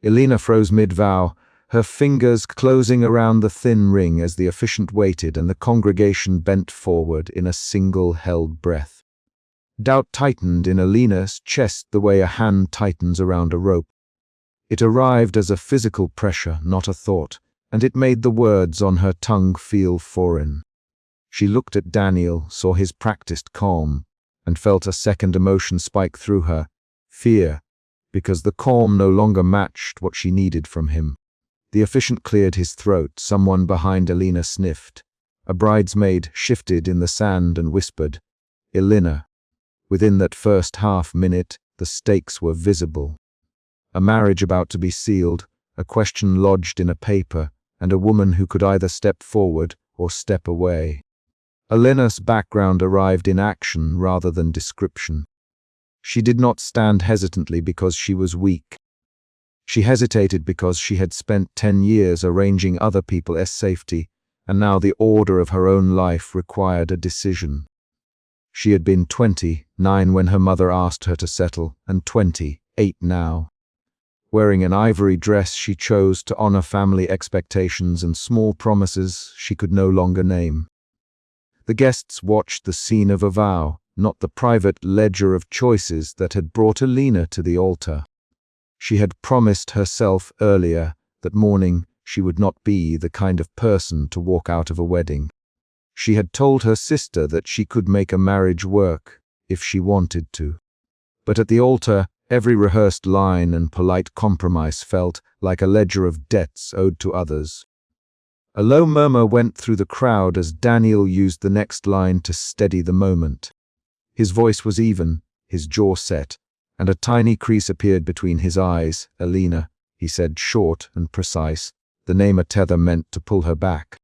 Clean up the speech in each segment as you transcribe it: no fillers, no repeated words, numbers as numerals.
Elena froze mid-vow, her fingers closing around the thin ring as the officiant waited and the congregation bent forward in a single held breath. Doubt tightened in Elena's chest the way a hand tightens around a rope. It arrived as a physical pressure, not a thought, and it made the words on her tongue feel foreign. She looked at Daniel, saw his practiced calm, and felt a second emotion spike through her, fear, because the calm no longer matched what she needed from him. The officiant cleared his throat, someone behind Elena sniffed. A bridesmaid shifted in the sand and whispered, "Elena." Within that first half-minute, the stakes were visible. A marriage about to be sealed, a question lodged in a paper, and a woman who could either step forward or step away. Elena's background arrived in action rather than description. She did not stand hesitantly because she was weak. She hesitated because she had spent 10 years arranging other people's safety, and now the order of her own life required a decision. She had been 29 when her mother asked her to settle, and 28 now. Wearing an ivory dress, she chose to honor family expectations and small promises she could no longer name. The guests watched the scene of a vow, not the private ledger of choices that had brought Elena to the altar. She had promised herself earlier that morning she would not be the kind of person to walk out of a wedding. She had told her sister that she could make a marriage work if she wanted to. But at the altar, every rehearsed line and polite compromise felt like a ledger of debts owed to others. A low murmur went through the crowd as Daniel used the next line to steady the moment. His voice was even, his jaw set, and a tiny crease appeared between his eyes. "Elena," he said, short and precise, the name a tether meant to pull her back.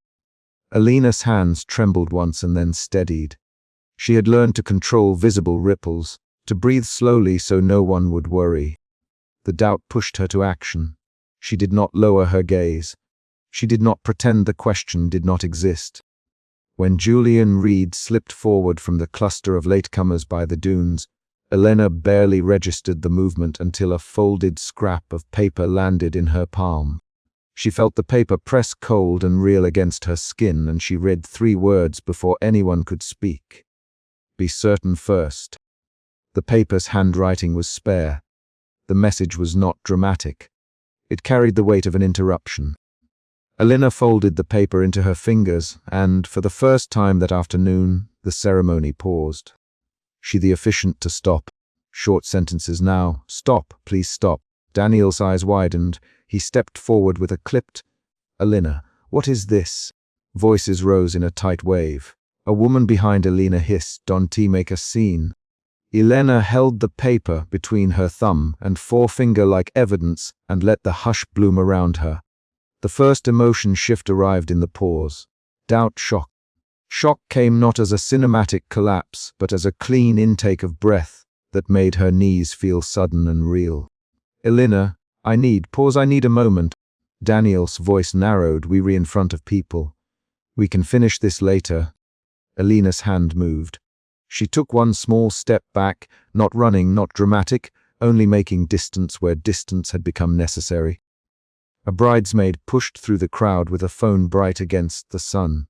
Elena's hands trembled once and then steadied. She had learned to control visible ripples, to breathe slowly so no one would worry. The doubt pushed her to action. She did not lower her gaze. She did not pretend the question did not exist. When Julian Reed slipped forward from the cluster of latecomers by the dunes, Elena barely registered the movement until a folded scrap of paper landed in her palm. She felt the paper press cold and real against her skin, and she read 3 words before anyone could speak. "Be certain first." The paper's handwriting was spare. The message was not dramatic. It carried the weight of an interruption. Elena folded the paper into her fingers, and, for the first time that afternoon, the ceremony paused. She the officiant to stop. Short sentences now. "Stop, please stop." Daniel's eyes widened. He stepped forward with a clipped, "Elena, what is this?" Voices rose in a tight wave. A woman behind Elena hissed, "Don't make a scene." Elena held the paper between her thumb and forefinger like evidence and let the hush bloom around her. The first emotion shift arrived in the pause. Doubt, shock. Shock came not as a cinematic collapse, but as a clean intake of breath that made her knees feel sudden and real. "Elena, I need a moment." Daniel's voice narrowed. "We in front of people. We can finish this later." Elena's hand moved. She took one small step back, not running, not dramatic, only making distance where distance had become necessary. A bridesmaid pushed through the crowd with a phone bright against the sun.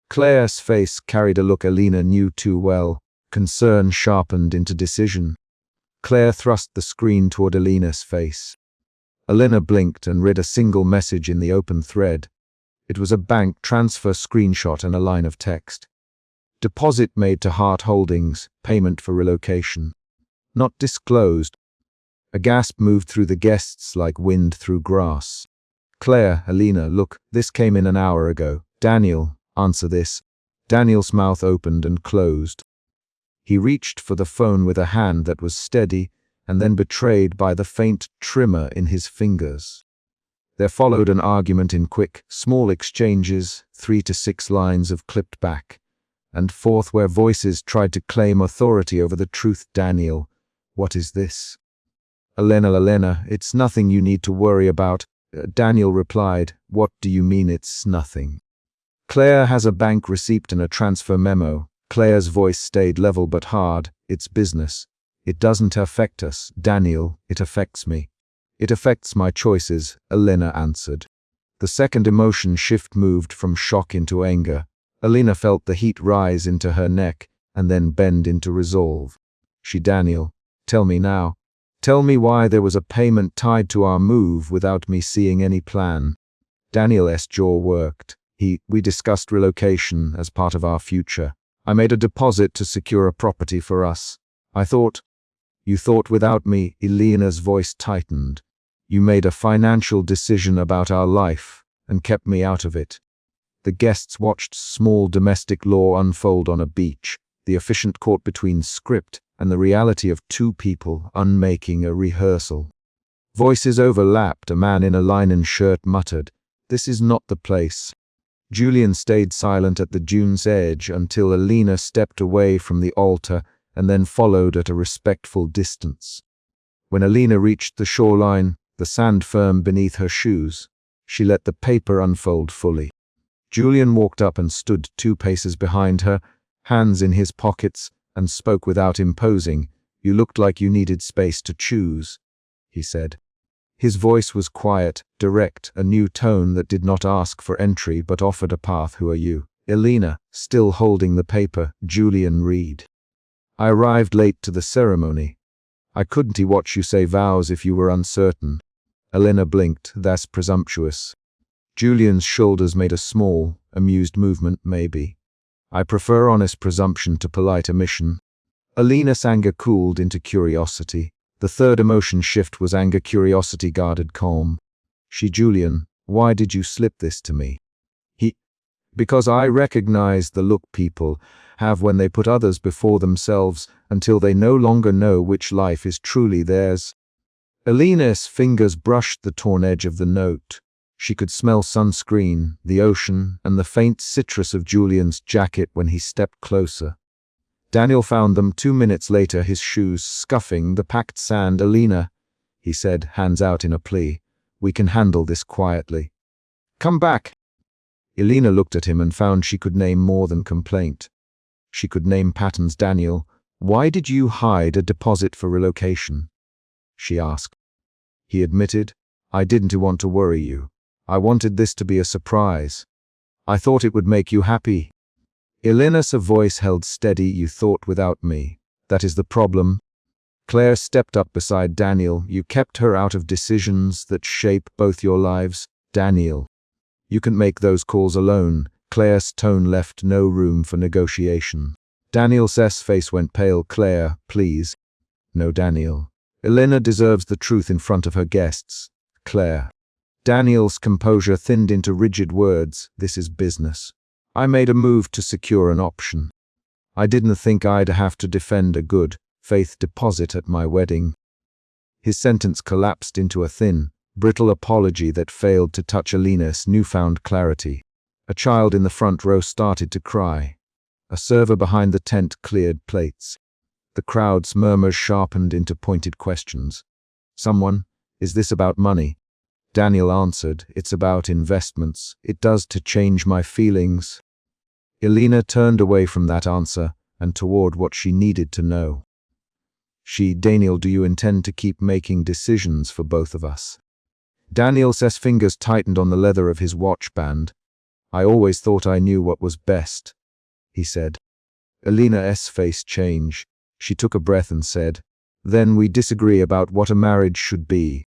Claire's face carried a look Elena knew too well, concern sharpened into decision. Claire thrust the screen toward Elena's face. Elena blinked and read a single message in the open thread. It was a bank transfer screenshot and a line of text. Deposit made to Hart Holdings, payment for relocation. Not disclosed. A gasp moved through the guests like wind through grass. "Claire, Elena, look, this came in an hour ago. Daniel, answer this." Daniel's mouth opened and closed. He reached for the phone with a hand that was steady and then betrayed by the faint tremor in his fingers. There followed an argument in quick, small exchanges, 3 to 6 lines of clipped back, and forth where voices tried to claim authority over the truth. "Daniel, what is this?" Elena, it's nothing you need to worry about." Daniel replied, "What do you mean it's nothing?" "Claire has a bank receipt and a transfer memo." Claire's voice stayed level but hard. "It's business. It doesn't affect us, Daniel, it affects me." It affects my choices, Elena answered. The second emotion shift moved from shock into anger. Elena felt the heat rise into her neck and then bend into resolve. Daniel, tell me now. Tell me why there was a payment tied to our move without me seeing any plan. Daniel's jaw worked. We discussed relocation as part of our future. I made a deposit to secure a property for us. You thought without me, Elena's voice tightened. You made a financial decision about our life and kept me out of it. The guests watched small domestic law unfold on a beach, the efficient court between script and the reality of two people unmaking a rehearsal. Voices overlapped. A man in a linen shirt muttered, "This is not the place." Julian stayed silent at the dune's edge until Elena stepped away from the altar and then followed at a respectful distance. When Elena reached the shoreline, the sand firm beneath her shoes, she let the paper unfold fully. Julian walked up and stood 2 paces behind her, hands in his pockets, and spoke without imposing. "You looked like you needed space to choose," he said. His voice was quiet, direct, a new tone that did not ask for entry but offered a path. "Who are you?" Elena, still holding the paper. Julian read. "I arrived late to the ceremony. I couldn't watch you say vows if you were uncertain." Elena blinked. "That's presumptuous." Julian's shoulders made a small, amused movement. "Maybe. I prefer honest presumption to polite omission." Elena's anger cooled into curiosity. The third emotion shift was anger. Curiosity guarded calm. "Julian, why did you slip this to me?" "Because I recognized the look people have when they put others before themselves until they no longer know which life is truly theirs." Elena's fingers brushed the torn edge of the note. She could smell sunscreen, the ocean, and the faint citrus of Julian's jacket when he stepped closer. Daniel found them 2 minutes later, his shoes scuffing the packed sand. "Elena," he said, hands out in a plea, "we can handle this quietly. Come back." Elena looked at him and found she could name more than complaint. She could name patterns. "Daniel, why did you hide a deposit for relocation?" she asked. He admitted, "I didn't want to worry you. I wanted this to be a surprise. I thought it would make you happy." Elena's voice held steady. "You thought without me. That is the problem." Claire stepped up beside Daniel. "You kept her out of decisions that shape both your lives. Daniel, you can make those calls alone." Claire's tone left no room for negotiation. Daniel's face went pale. "Claire, please." "No, Daniel. Elena deserves the truth in front of her guests." "Claire." Daniel's composure thinned into rigid words. "This is business. I made a move to secure an option. I didn't think I'd have to defend a good faith deposit at my wedding." His sentence collapsed into a thin, brittle apology that failed to touch Elena's newfound clarity. A child in the front row started to cry. A server behind the tent cleared plates. The crowd's murmurs sharpened into pointed questions. "Someone, is this about money?" Daniel answered, "It's about investments. It does to change my feelings." Elena turned away from that answer and toward what she needed to know. "Daniel, do you intend to keep making decisions for both of us?" Daniel's fingers tightened on the leather of his watch band. "I always thought I knew what was best," he said. Elena's face changed. She took a breath and said, "Then we disagree about what a marriage should be."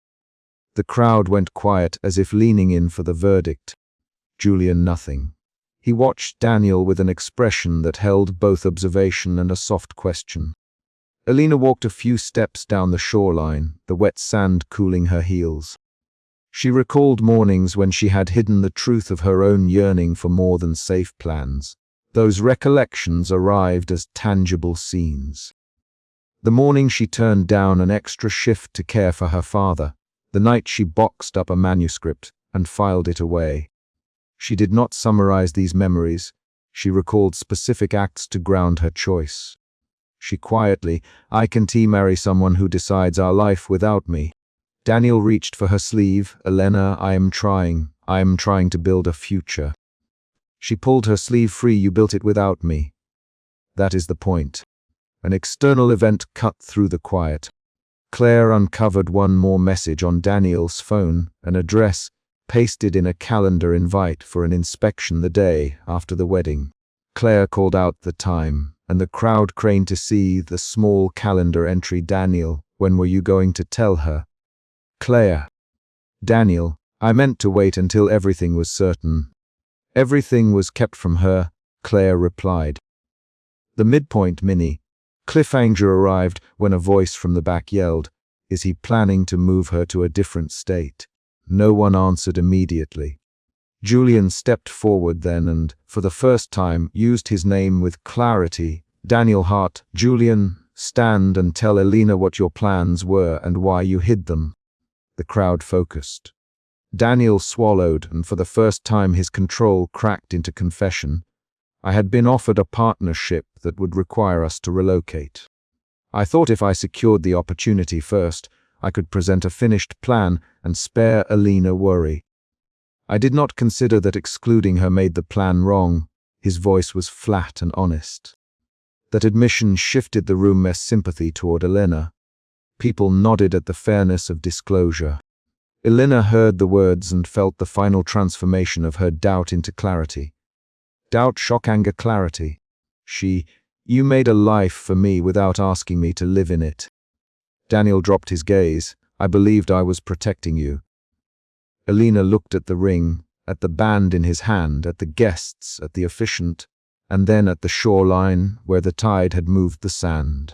The crowd went quiet, as if leaning in for the verdict. Julian nothing. He watched Daniel with an expression that held both observation and a soft question. Elena walked a few steps down the shoreline, the wet sand cooling her heels. She recalled mornings when she had hidden the truth of her own yearning for more than safe plans. Those recollections arrived as tangible scenes. The morning she turned down an extra shift to care for her father. The night she boxed up a manuscript and filed it away. She did not summarize these memories. She recalled specific acts to ground her choice. She quietly, "I can't marry someone who decides our life without me." Daniel reached for her sleeve. "Elena, I am trying to build a future." She pulled her sleeve free. "You built it without me. That is the point." An external event cut through the quiet. Claire uncovered one more message on Daniel's phone, an address pasted in a calendar invite for an inspection the day after the wedding. Claire called out the time, and the crowd craned to see the small calendar entry. Daniel, when were you going to tell her? Claire. Daniel, I meant to wait until everything was certain. Everything was kept from her, Claire replied. The midpoint mini cliffhanger arrived when a voice from the back yelled, "Is he planning to move her to a different state?" No one answered immediately. Julian stepped forward then and, for the first time, used his name with clarity. Daniel Hart. Julian, stand and tell Elena what your plans were and why you hid them. The crowd focused. Daniel swallowed, and for the first time his control cracked into confession. I had been offered a partnership that would require us to relocate. I thought if I secured the opportunity first, I could present a finished plan and spare Elena worry. I did not consider that excluding her made the plan wrong. His voice was flat and honest. That admission shifted the room's sympathy toward Elena. People nodded at the fairness of disclosure. Elena heard the words and felt the final transformation of her doubt into clarity. Doubt, shock, anger, clarity. You made a life for me without asking me to live in it. Daniel dropped his gaze. I believed I was protecting you. Elena looked at the ring, at the band in his hand, at the guests, at the officiant, and then at the shoreline where the tide had moved the sand.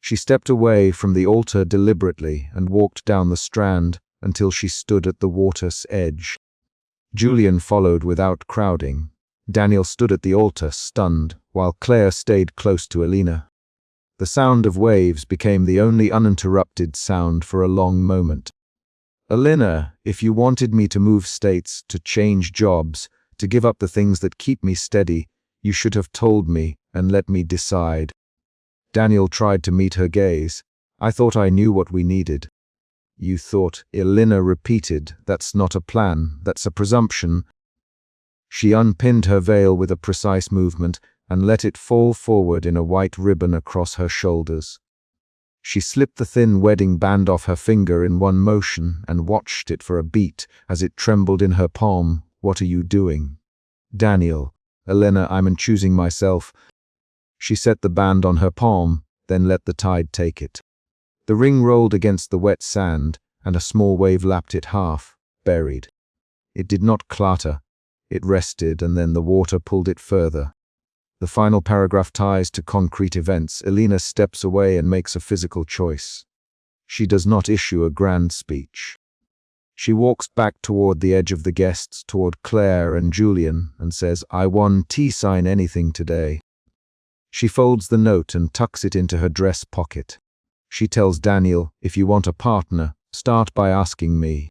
She stepped away from the altar deliberately and walked down the strand until she stood at the water's edge. Julian followed without crowding. Daniel stood at the altar, stunned, while Claire stayed close to Elena. The sound of waves became the only uninterrupted sound for a long moment. Elena, if you wanted me to move states, to change jobs, to give up the things that keep me steady, you should have told me and let me decide. Daniel tried to meet her gaze. I thought I knew what we needed. You thought, Elena repeated, that's not a plan, that's a presumption. She unpinned her veil with a precise movement and let it fall forward in a white ribbon across her shoulders. She slipped the thin wedding band off her finger in one motion and watched it for a beat as it trembled in her palm. What are you doing? Daniel. Elena, I'm choosing myself. She set the band on her palm, then let the tide take it. The ring rolled against the wet sand, and a small wave lapped it half, buried. It did not clatter. It rested, and then the water pulled it further. The final paragraph ties to concrete events. Elena steps away and makes a physical choice. She does not issue a grand speech. She walks back toward the edge of the guests, toward Claire and Julian, and says, I won sign anything today. She folds the note and tucks it into her dress pocket. She tells Daniel, if you want a partner, start by asking me.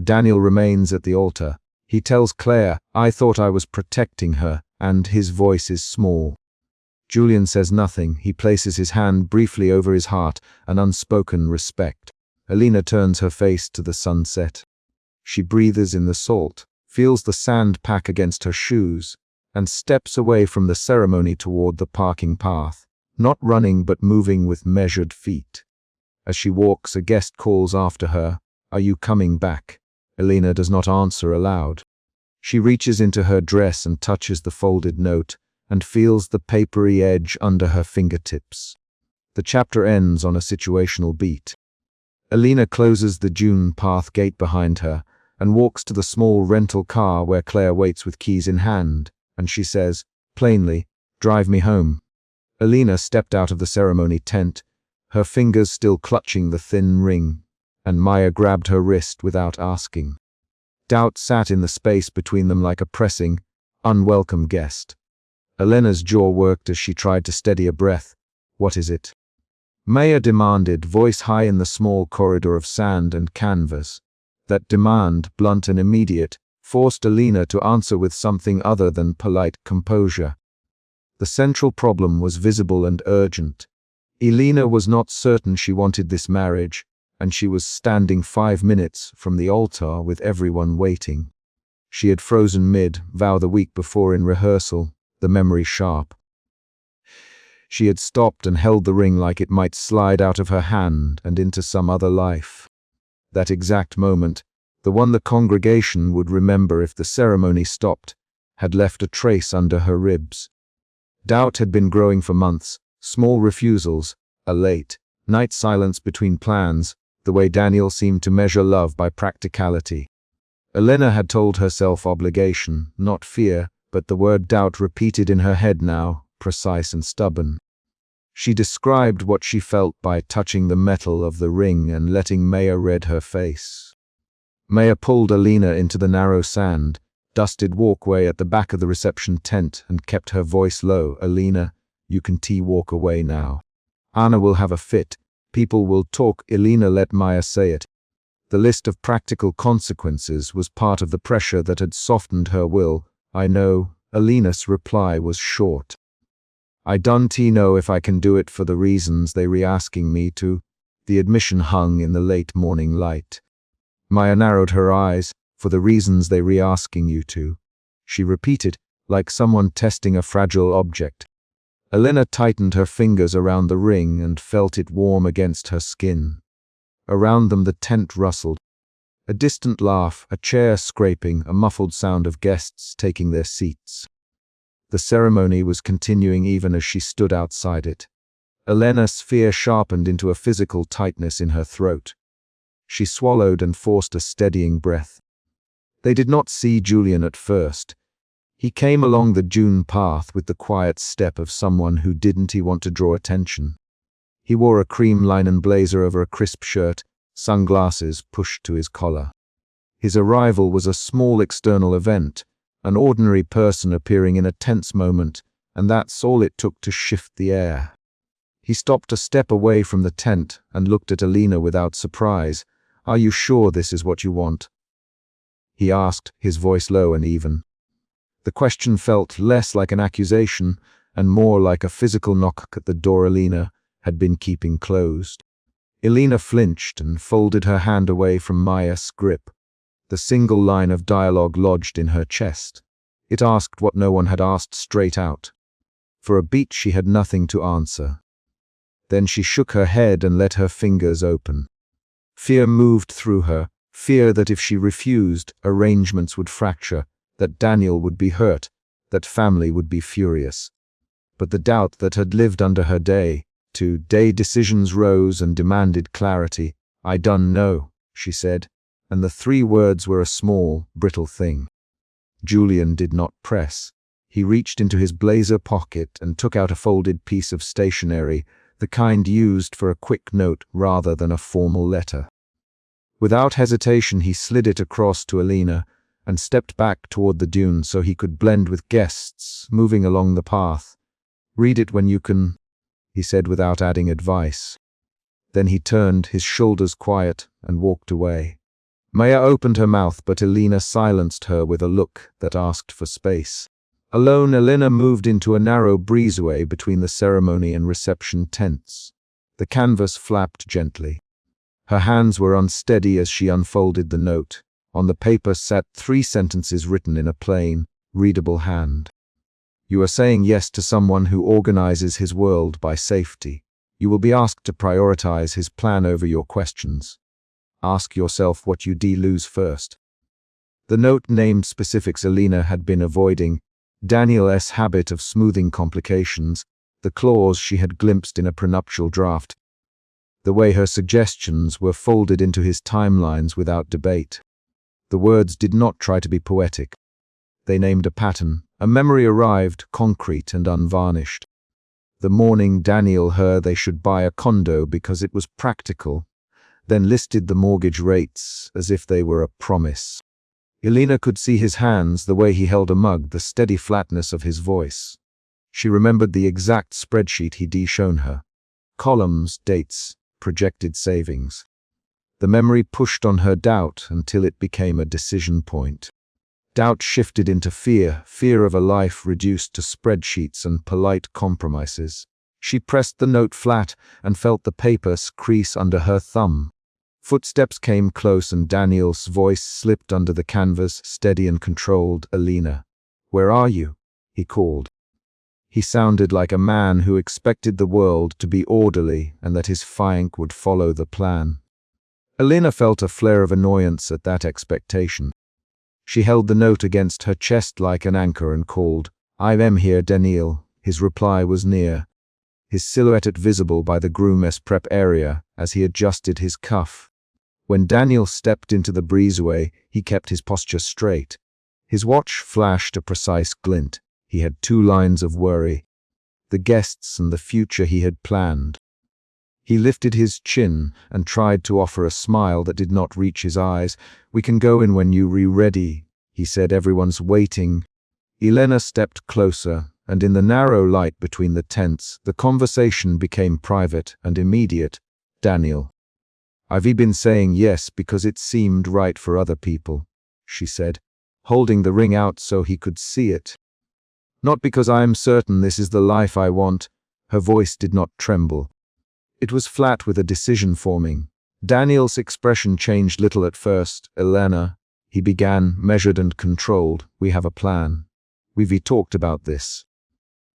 Daniel remains at the altar. He tells Claire, I thought I was protecting her, and his voice is small. Julian says nothing. He places his hand briefly over his heart, an unspoken respect. Elena turns her face to the sunset. She breathes in the salt, feels the sand pack against her shoes, and steps away from the ceremony toward the parking path, not running but moving with measured feet. As she walks, a guest calls after her, Are you coming back? Elena does not answer aloud. She reaches into her dress and touches the folded note and feels the papery edge under her fingertips. The chapter ends on a situational beat. Elena closes the dune path gate behind her and walks to the small rental car where Claire waits with keys in hand, and she says, plainly, drive me home. Elena stepped out of the ceremony tent, her fingers still clutching the thin ring, and Maya grabbed her wrist without asking. Doubt sat in the space between them like a pressing, unwelcome guest. Elena's jaw worked as she tried to steady a breath. What is it? Maya demanded, voice high in the small corridor of sand and canvas. That demand, blunt and immediate, forced Elena to answer with something other than polite composure. The central problem was visible and urgent. Elena was not certain she wanted this marriage, and she was standing 5 minutes from the altar with everyone waiting. She had frozen mid-vow the week before in rehearsal, the memory sharp. She had stopped and held the ring like it might slide out of her hand and into some other life. That exact moment, the one the congregation would remember if the ceremony stopped, had left a trace under her ribs. Doubt had been growing for months, small refusals, a late night silence between plans, the way Daniel seemed to measure love by practicality. Elena had told herself obligation, not fear, but the word doubt repeated in her head now, precise and stubborn. She described what she felt by touching the metal of the ring and letting Maya read her face. Maya pulled Elena into the narrow sand, dusted walkway at the back of the reception tent and kept her voice low. "Elena, you can walk away now. Anna will have a fit. People will talk." Elena let Maya say it. The list of practical consequences was part of the pressure that had softened her will. "I know." Elena's reply was short. "I don't know if I can do it for the reasons they re-asking me to." The admission hung in the late morning light. Maya narrowed her eyes. "For the reasons they re-asking you to," she repeated, like someone testing a fragile object. Elena tightened her fingers around the ring and felt it warm against her skin. Around them the tent rustled. A distant laugh, a chair scraping, a muffled sound of guests taking their seats. The ceremony was continuing even as she stood outside it. Elena's fear sharpened into a physical tightness in her throat. She swallowed and forced a steadying breath. They did not see Julian at first. He came along the dune path with the quiet step of someone who didn't want to draw attention. He wore a cream linen blazer over a crisp shirt, sunglasses pushed to his collar. His arrival was a small external event, an ordinary person appearing in a tense moment, and that's all it took to shift the air. He stopped a step away from the tent and looked at Elena without surprise. "Are you sure this is what you want?" he asked, his voice low and even. The question felt less like an accusation and more like a physical knock at the door Elena had been keeping closed. Elena flinched and folded her hand away from Maya's grip. The single line of dialogue lodged in her chest. It asked what no one had asked straight out. For a beat she had nothing to answer. Then she shook her head and let her fingers open. Fear moved through her, fear that if she refused, arrangements would fracture, that Daniel would be hurt, that family would be furious. But the doubt that had lived under her day-to-day decisions rose and demanded clarity. "I don't know," she said, and the three words were a small, brittle thing. Julian did not press. He reached into his blazer pocket and took out a folded piece of stationery, the kind used for a quick note rather than a formal letter. Without hesitation he slid it across to Elena and stepped back toward the dune so he could blend with guests moving along the path. "Read it when you can," he said without adding advice. Then he turned, his shoulders quiet, and walked away. Maya opened her mouth, but Elena silenced her with a look that asked for space. Alone, Elena moved into a narrow breezeway between the ceremony and reception tents. The canvas flapped gently. Her hands were unsteady as she unfolded the note. On the paper sat 3 sentences written in a plain, readable hand. "You are saying yes to someone who organizes his world by safety. You will be asked to prioritize his plan over your questions. Ask yourself what you lose first." The note named specifics Elena had been avoiding, Daniel's habit of smoothing complications, the clause she had glimpsed in a prenuptial draft, the way her suggestions were folded into his timelines without debate. The words did not try to be poetic. They named a pattern. A memory arrived, concrete and unvarnished. The morning Daniel heard they should buy a condo because it was practical, then listed the mortgage rates as if they were a promise. Elena could see his hands, the way he held a mug, the steady flatness of his voice. She remembered the exact spreadsheet he'd shown her. Columns, dates, projected savings. The memory pushed on her doubt until it became a decision point. Doubt shifted into fear, fear of a life reduced to spreadsheets and polite compromises. She pressed the note flat and felt the paper crease under her thumb. Footsteps came close and Daniel's voice slipped under the canvas, steady and controlled. "Elena, where are you?" he called. He sounded like a man who expected the world to be orderly and that his fiancé would follow the plan. Elena felt a flare of annoyance at that expectation. She held the note against her chest like an anchor and called, "I am here, Daniel." His reply was near, his silhouette visible by the groom's prep area as he adjusted his cuff. When Daniel stepped into the breezeway, he kept his posture straight. His watch flashed a precise glint. He had 2 lines of worry: the guests and the future he had planned. He lifted his chin and tried to offer a smile that did not reach his eyes. "We can go in when you're ready," he said. "Everyone's waiting." Elena stepped closer, and in the narrow light between the tents, the conversation became private and immediate. "Daniel, I've been saying yes because it seemed right for other people," she said, holding the ring out so he could see it. "Not because I'm certain this is the life I want." Her voice did not tremble. It was flat with a decision forming. Daniel's expression changed little at first. "Elena," he began, measured and controlled, "we have a plan. We've talked about this.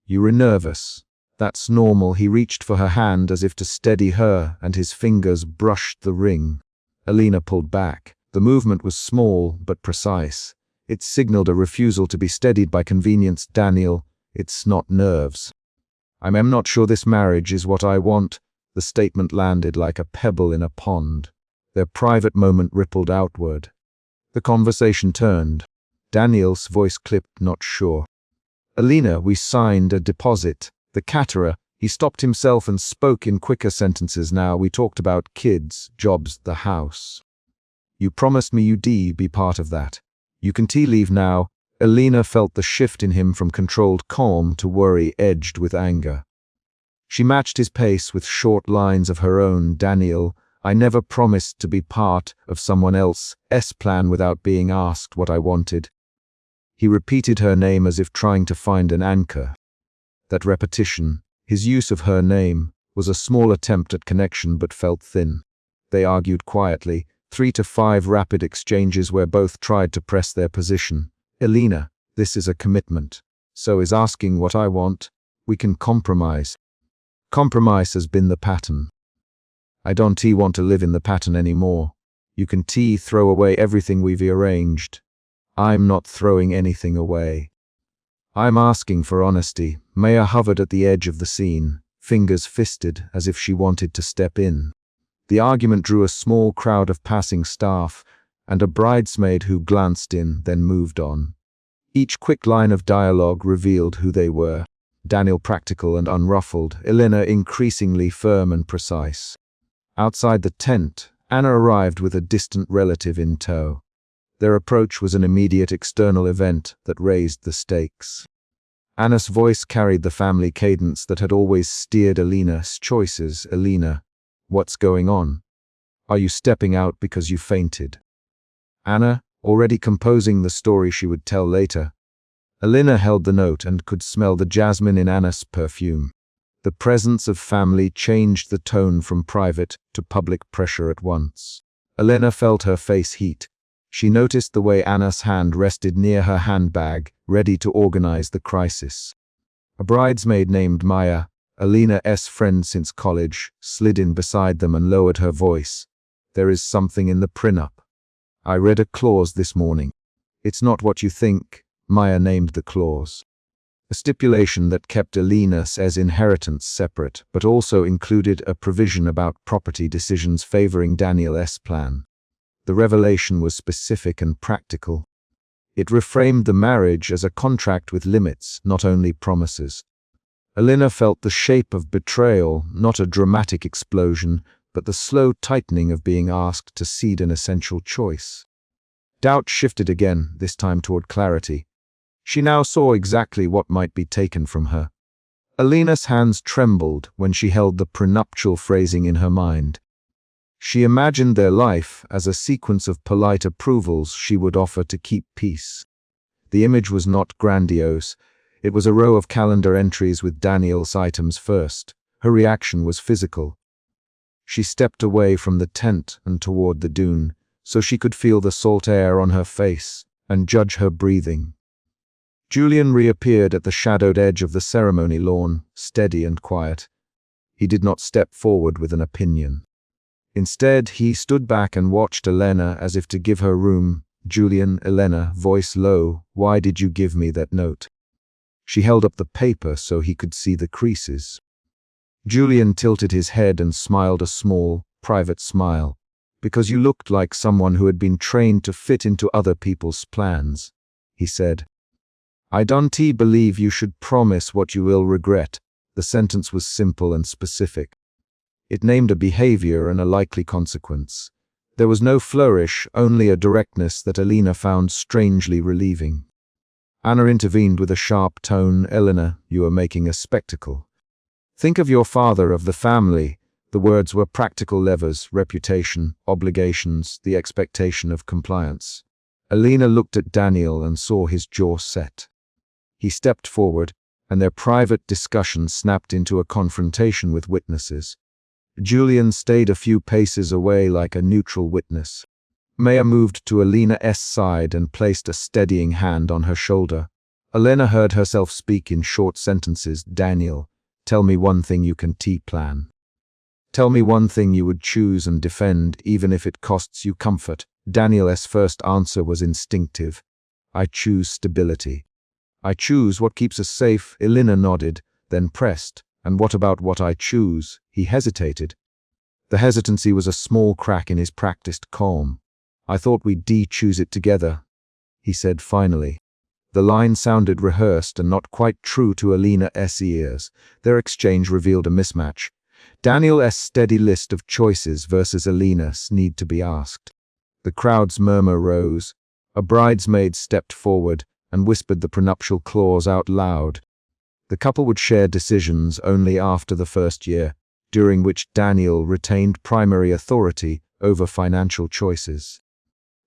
You were nervous. That's normal." He reached for her hand as if to steady her, and his fingers brushed the ring. Elena pulled back. The movement was small but precise. It signaled a refusal to be steadied by convenience. "Daniel, it's not nerves. I'm not sure this marriage is what I want." The statement landed like a pebble in a pond. Their private moment rippled outward. The conversation turned. Daniel's voice clipped, "Not sure." "Elena, we signed a deposit." The caterer, he stopped himself and spoke in quicker sentences now. "We talked about kids, jobs, the house. You promised me you'd be part of that. You can leave now." Elena felt the shift in him from controlled calm to worry edged with anger. She matched his pace with short lines of her own. "Daniel, I never promised to be part of someone else's plan without being asked what I wanted." He repeated her name as if trying to find an anchor. That repetition, his use of her name, was a small attempt at connection but felt thin. They argued quietly, 3 to 5 rapid exchanges where both tried to press their position. "Elena, this is a commitment. So is asking what I want. We can compromise." Compromise has been the pattern. "I don't want to live in the pattern anymore. You can throw away everything we've arranged." "I'm not throwing anything away. I'm asking for honesty." Maya hovered at the edge of the scene, fingers fisted as if she wanted to step in. The argument drew a small crowd of passing staff and a bridesmaid who glanced in, then moved on. Each quick line of dialogue revealed who they were. Daniel practical and unruffled, Elena increasingly firm and precise. Outside the tent, Anna arrived with a distant relative in tow. Their approach was an immediate external event that raised the stakes. Anna's voice carried the family cadence that had always steered Elena's choices. "Elena, what's going on? Are you stepping out because you fainted?" Anna, already composing the story she would tell later. Elena held the note and could smell the jasmine in Anna's perfume. The presence of family changed the tone from private to public pressure at once. Elena felt her face heat. She noticed the way Anna's hand rested near her handbag, ready to organize the crisis. A bridesmaid named Maya, Elena's friend since college, slid in beside them and lowered her voice. "There is something in the prenup. I read a clause this morning. It's not what you think." Maya named the clause. A stipulation that kept Elena's inheritance separate, but also included a provision about property decisions favoring Daniel's plan. The revelation was specific and practical. It reframed the marriage as a contract with limits, not only promises. Elena felt the shape of betrayal, not a dramatic explosion, but the slow tightening of being asked to cede an essential choice. Doubt shifted again, this time toward clarity. She now saw exactly what might be taken from her. Elena's hands trembled when she held the prenuptial phrasing in her mind. She imagined their life as a sequence of polite approvals she would offer to keep peace. The image was not grandiose. It was a row of calendar entries with Daniel's items first. Her reaction was physical. She stepped away from the tent and toward the dune, so she could feel the salt air on her face and judge her breathing. Julian reappeared at the shadowed edge of the ceremony lawn, steady and quiet. He did not step forward with an opinion. Instead, he stood back and watched Elena as if to give her room. "Julian," Elena, voice low, "why did you give me that note?" She held up the paper so he could see the creases. Julian tilted his head and smiled a small, private smile. "Because you looked like someone who had been trained to fit into other people's plans," he said. "I don't believe you should promise what you will regret." The sentence was simple and specific. It named a behavior and a likely consequence. There was no flourish, only a directness that Elena found strangely relieving. Anna intervened with a sharp tone. "Elena, you are making a spectacle. Think of your father, of the family." The words were practical levers: reputation, obligations, the expectation of compliance. Elena looked at Daniel and saw his jaw set. He stepped forward, and their private discussion snapped into a confrontation with witnesses. Julian stayed a few paces away like a neutral witness. Maya moved to Elena's side and placed a steadying hand on her shoulder. Elena heard herself speak in short sentences. "Daniel, tell me one thing you can plan. Tell me one thing you would choose and defend, even if it costs you comfort." Daniel's first answer was instinctive. "I choose stability. I choose what keeps us safe." Elena nodded, then pressed. "And what about what I choose?" He hesitated. The hesitancy was a small crack in his practiced calm. "I thought we'd choose it together," he said finally. The line sounded rehearsed and not quite true to Elena's ears. Their exchange revealed a mismatch. Daniel's steady list of choices versus Elena's need to be asked. The crowd's murmur rose. A bridesmaid stepped forward and whispered the prenuptial clause out loud. The couple would share decisions only after the first year, during which Daniel retained primary authority over financial choices.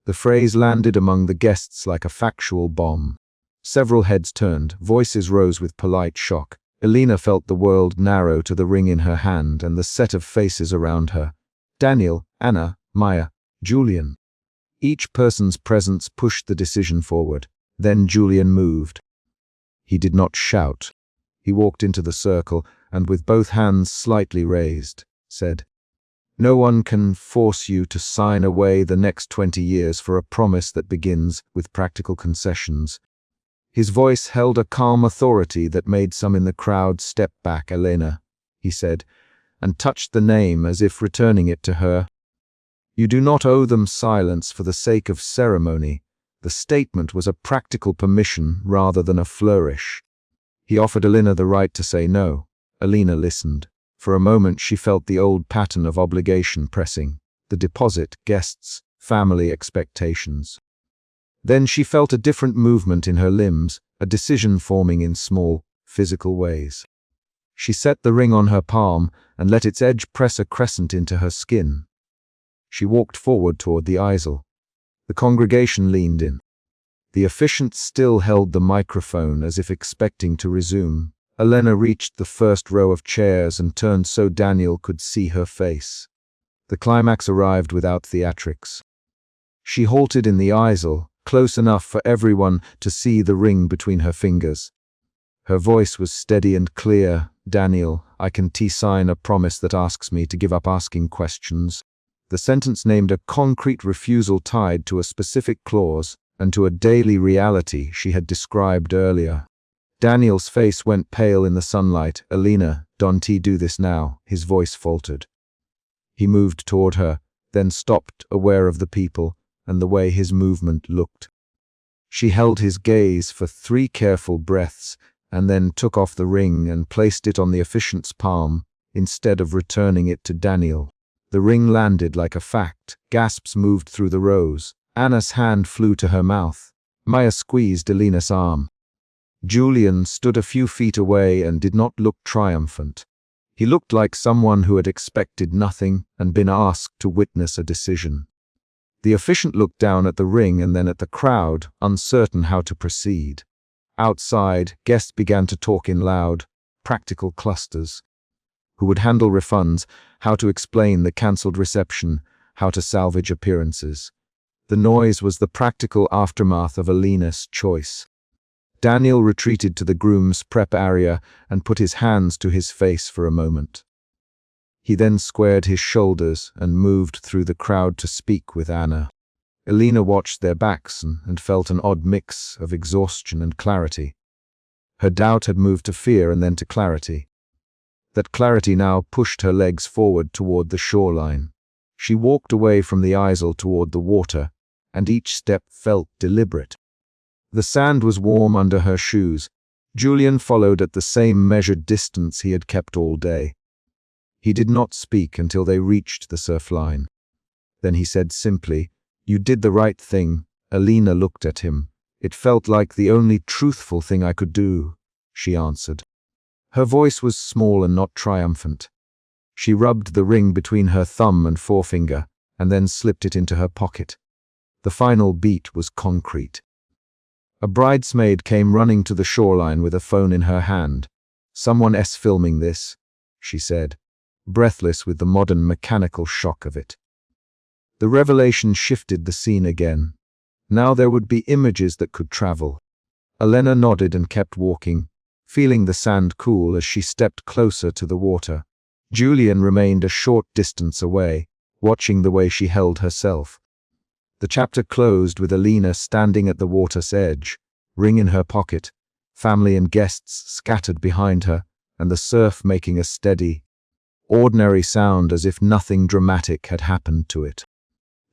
The phrase landed among the guests like a factual bomb. Several heads turned, voices rose with polite shock. Elena felt the world narrow to the ring in her hand and the set of faces around her. Daniel, Anna, Maya, Julian. Each person's presence pushed the decision forward. Then Julian moved. He did not shout. He walked into the circle and, with both hands slightly raised, said, "No one can force you to sign away the next 20 years for a promise that begins with practical concessions." His voice held a calm authority that made some in the crowd step back. "Elena," he said, and touched the name as if returning it to her. "You do not owe them silence for the sake of ceremony." The statement was a practical permission rather than a flourish. He offered Elena the right to say no. Elena listened. For a moment she felt the old pattern of obligation pressing: the deposit, guests, family expectations. Then she felt a different movement in her limbs, a decision forming in small, physical ways. She set the ring on her palm and let its edge press a crescent into her skin. She walked forward toward the aisle. The congregation leaned in. The officiant still held the microphone as if expecting to resume. Elena reached the first row of chairs and turned so Daniel could see her face. The climax arrived without theatrics. She halted in the aisle, close enough for everyone to see the ring between her fingers. Her voice was steady and clear. "Daniel, I can sign a promise that asks me to give up asking questions." The sentence named a concrete refusal tied to a specific clause and to a daily reality she had described earlier. Daniel's face went pale in the sunlight. "Elena, don't do this now," his voice faltered. He moved toward her, then stopped, aware of the people and the way his movement looked. She held his gaze for 3 careful breaths and then took off the ring and placed it on the officiant's palm instead of returning it to Daniel. The ring landed like a fact. Gasps moved through the rows. Anna's hand flew to her mouth. Maya squeezed Elena's arm. Julian stood a few feet away and did not look triumphant. He looked like someone who had expected nothing and been asked to witness a decision. The officiant looked down at the ring and then at the crowd, uncertain how to proceed. Outside, guests began to talk in loud, practical clusters. Who would handle refunds, how to explain the cancelled reception, how to salvage appearances. The noise was the practical aftermath of Elena's choice. Daniel retreated to the groom's prep area and put his hands to his face for a moment. He then squared his shoulders and moved through the crowd to speak with Anna. Elena watched their backs and felt an odd mix of exhaustion and clarity. Her doubt had moved to fear and then to clarity. That clarity now pushed her legs forward toward the shoreline. She walked away from the easel toward the water, and each step felt deliberate. The sand was warm under her shoes. Julian followed at the same measured distance he had kept all day. He did not speak until they reached the surf line. Then he said simply, "You did the right thing." Elena looked at him. "It felt like the only truthful thing I could do," she answered. Her voice was small and not triumphant. She rubbed the ring between her thumb and forefinger and then slipped it into her pocket. The final beat was concrete. A bridesmaid came running to the shoreline with a phone in her hand. "Someone's filming this," she said, breathless with the modern mechanical shock of it. The revelation shifted the scene again. Now there would be images that could travel. Elena nodded and kept walking, feeling the sand cool as she stepped closer to the water. Julian remained a short distance away, watching the way she held herself. The chapter closed with Elena standing at the water's edge, ring in her pocket, family and guests scattered behind her, and the surf making a steady, ordinary sound as if nothing dramatic had happened to it.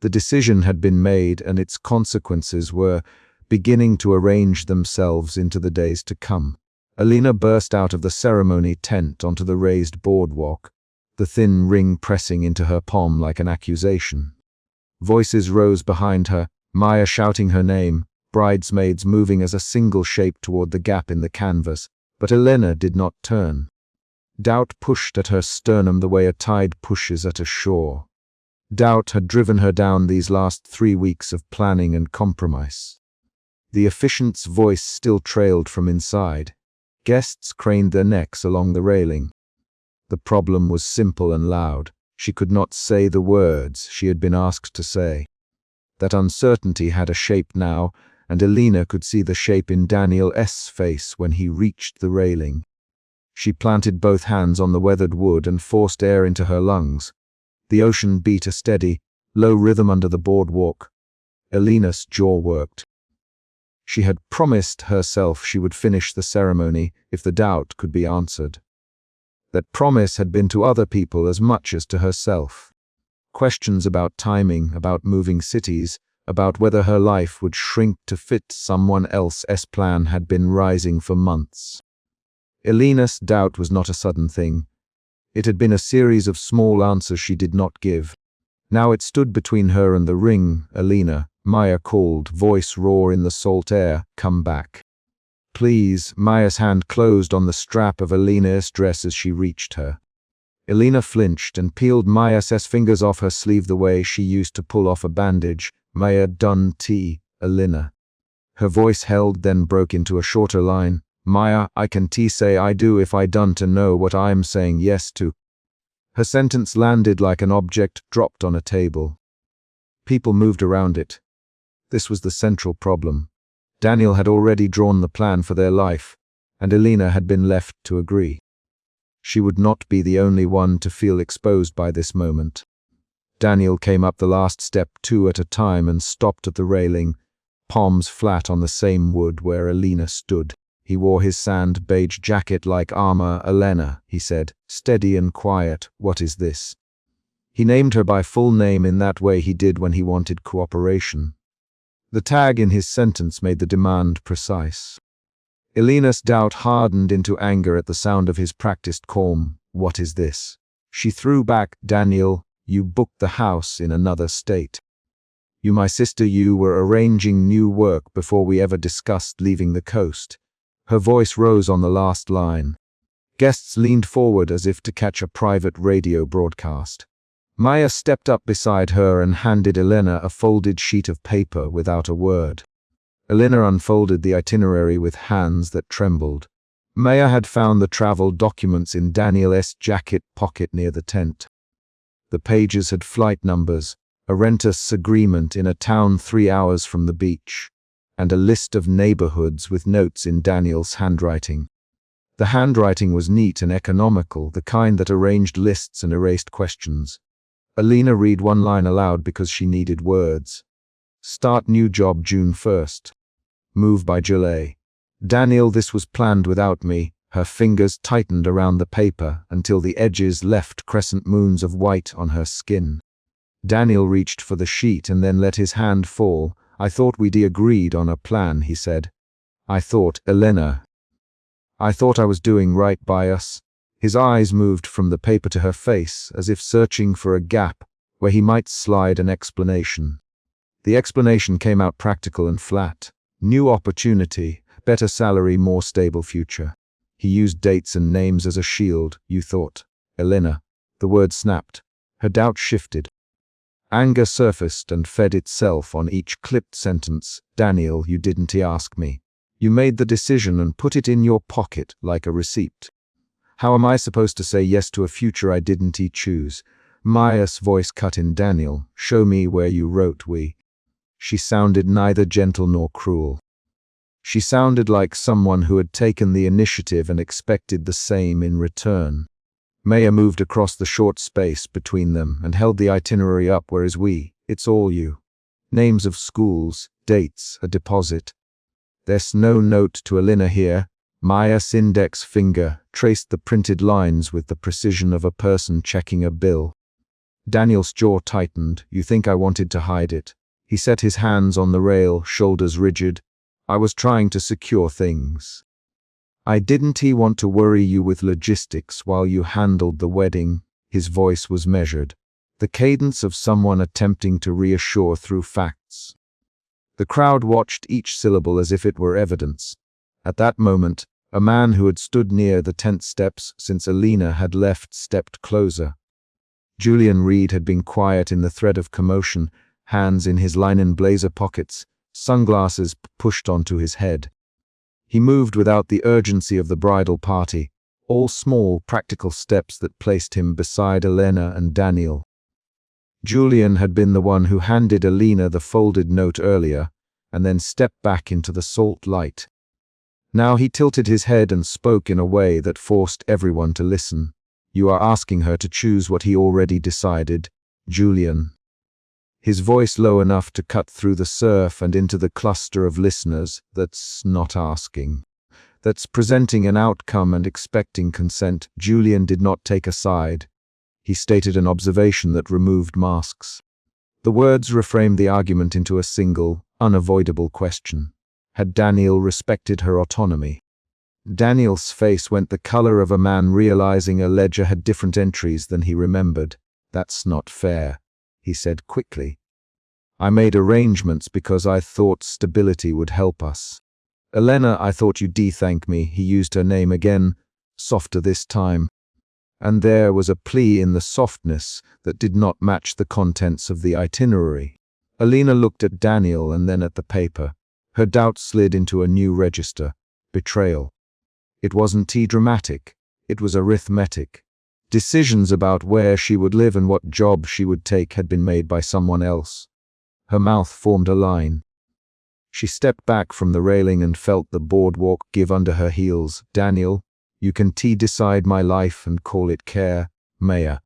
The decision had been made, and its consequences were beginning to arrange themselves into the days to come. Elena burst out of the ceremony tent onto the raised boardwalk, the thin ring pressing into her palm like an accusation. Voices rose behind her, Maya shouting her name, bridesmaids moving as a single shape toward the gap in the canvas, but Elena did not turn. Doubt pushed at her sternum the way a tide pushes at a shore. Doubt had driven her down these last 3 weeks of planning and compromise. The officiant's voice still trailed from inside. Guests craned their necks along the railing. The problem was simple and loud. She could not say the words she had been asked to say. That uncertainty had a shape now, and Elena could see the shape in Daniel's face when he reached the railing. She planted both hands on the weathered wood and forced air into her lungs. The ocean beat a steady, low rhythm under the boardwalk. Elena's jaw worked. She had promised herself she would finish the ceremony if the doubt could be answered. That promise had been to other people as much as to herself. Questions about timing, about moving cities, about whether her life would shrink to fit someone else's plan had been rising for months. Elena's doubt was not a sudden thing. It had been a series of small answers she did not give. Now it stood between her and the ring. "Elena," Maya called, voice raw in the salt air, "come back." "Please." Maya's hand closed on the strap of Elena's dress as she reached her. Elena flinched and peeled Maya's fingers off her sleeve the way she used to pull off a bandage. "Maya done tea, Elena." Her voice held, then broke into a shorter line. "Maya, I can say I do if I done to know what I'm saying yes to." Her sentence landed like an object dropped on a table. People moved around it. This was the central problem. Daniel had already drawn the plan for their life, and Elena had been left to agree. She would not be the only one to feel exposed by this moment. Daniel came up the last step 2 at a time and stopped at the railing, palms flat on the same wood where Elena stood. He wore his sand beige jacket like armor. "Elena," he said, steady and quiet, "what is this?" He named her by full name in that way he did when he wanted cooperation. The tag in his sentence made the demand precise. Elena's doubt hardened into anger at the sound of his practiced calm. "What is this?" She threw back. "Daniel, you booked the house in another state. You, my sister, you were arranging new work before we ever discussed leaving the coast." Her voice rose on the last line. Guests leaned forward as if to catch a private radio broadcast. Maya stepped up beside her and handed Elena a folded sheet of paper without a word. Elena unfolded the itinerary with hands that trembled. Maya had found the travel documents in Daniel's jacket pocket near the tent. The pages had flight numbers, a rent-a agreement in a town 3 hours from the beach, and a list of neighborhoods with notes in Daniel's handwriting. The handwriting was neat and economical, the kind that arranged lists and erased questions. Elena read one line aloud because she needed words. Start new job June 1st. Move by July. Daniel, this was planned without me. Her fingers tightened around the paper until the edges left crescent moons of white on her skin. Daniel reached for the sheet and then let his hand fall. I thought we'd agreed on a plan, he said. I thought, Elena. I thought I was doing right by us. His eyes moved from the paper to her face, as if searching for a gap where he might slide an explanation. The explanation came out practical and flat. New opportunity, better salary, more stable future. He used dates and names as a shield, you thought. Elena. The word snapped. Her doubt shifted. Anger surfaced and fed itself on each clipped sentence. Daniel, you didn't ask me. You made the decision and put it in your pocket like a receipt. How am I supposed to say yes to a future I didn't choose? Maya's voice cut in. Daniel, show me where you wrote we. She sounded neither gentle nor cruel. She sounded like someone who had taken the initiative and expected the same in return. Maya moved across the short space between them and held the itinerary up. Whereas we, it's all you. Names of schools, dates, a deposit. There's no note to Elena here. Maya's index finger traced the printed lines with the precision of a person checking a bill. Daniel's jaw tightened. You think I wanted to hide it? He set his hands on the rail, shoulders rigid. I was trying to secure things. I didn't want to worry you with logistics while you handled the wedding. His voice was measured, the cadence of someone attempting to reassure through facts. The crowd watched each syllable as if it were evidence. At that moment, a man who had stood near the tent steps since Elena had left stepped closer. Julian Reed had been quiet in the thread of commotion, hands in his linen blazer pockets, sunglasses pushed onto his head. He moved without the urgency of the bridal party, all small, practical steps that placed him beside Elena and Daniel. Julian had been the one who handed Elena the folded note earlier, and then stepped back into the salt light. Now he tilted his head and spoke in a way that forced everyone to listen. You are asking her to choose what he already decided, Julian. His voice low enough to cut through the surf and into the cluster of listeners. That's not asking. That's presenting an outcome and expecting consent. Julian did not take a side. He stated an observation that removed masks. The words reframed the argument into a single, unavoidable question. Had Daniel respected her autonomy? Daniel's face went the color of a man realizing a ledger had different entries than he remembered. That's not fair, he said quickly. I made arrangements because I thought stability would help us. Elena, I thought you'd thank me. He used her name again, softer this time. And there was a plea in the softness that did not match the contents of the itinerary. Elena looked at Daniel and then at the paper. Her doubt slid into a new register. Betrayal. It wasn't dramatic. It was arithmetic. Decisions about where she would live and what job she would take had been made by someone else. Her mouth formed a line. She stepped back from the railing and felt the boardwalk give under her heels. Daniel, you can decide my life and call it care, Maya.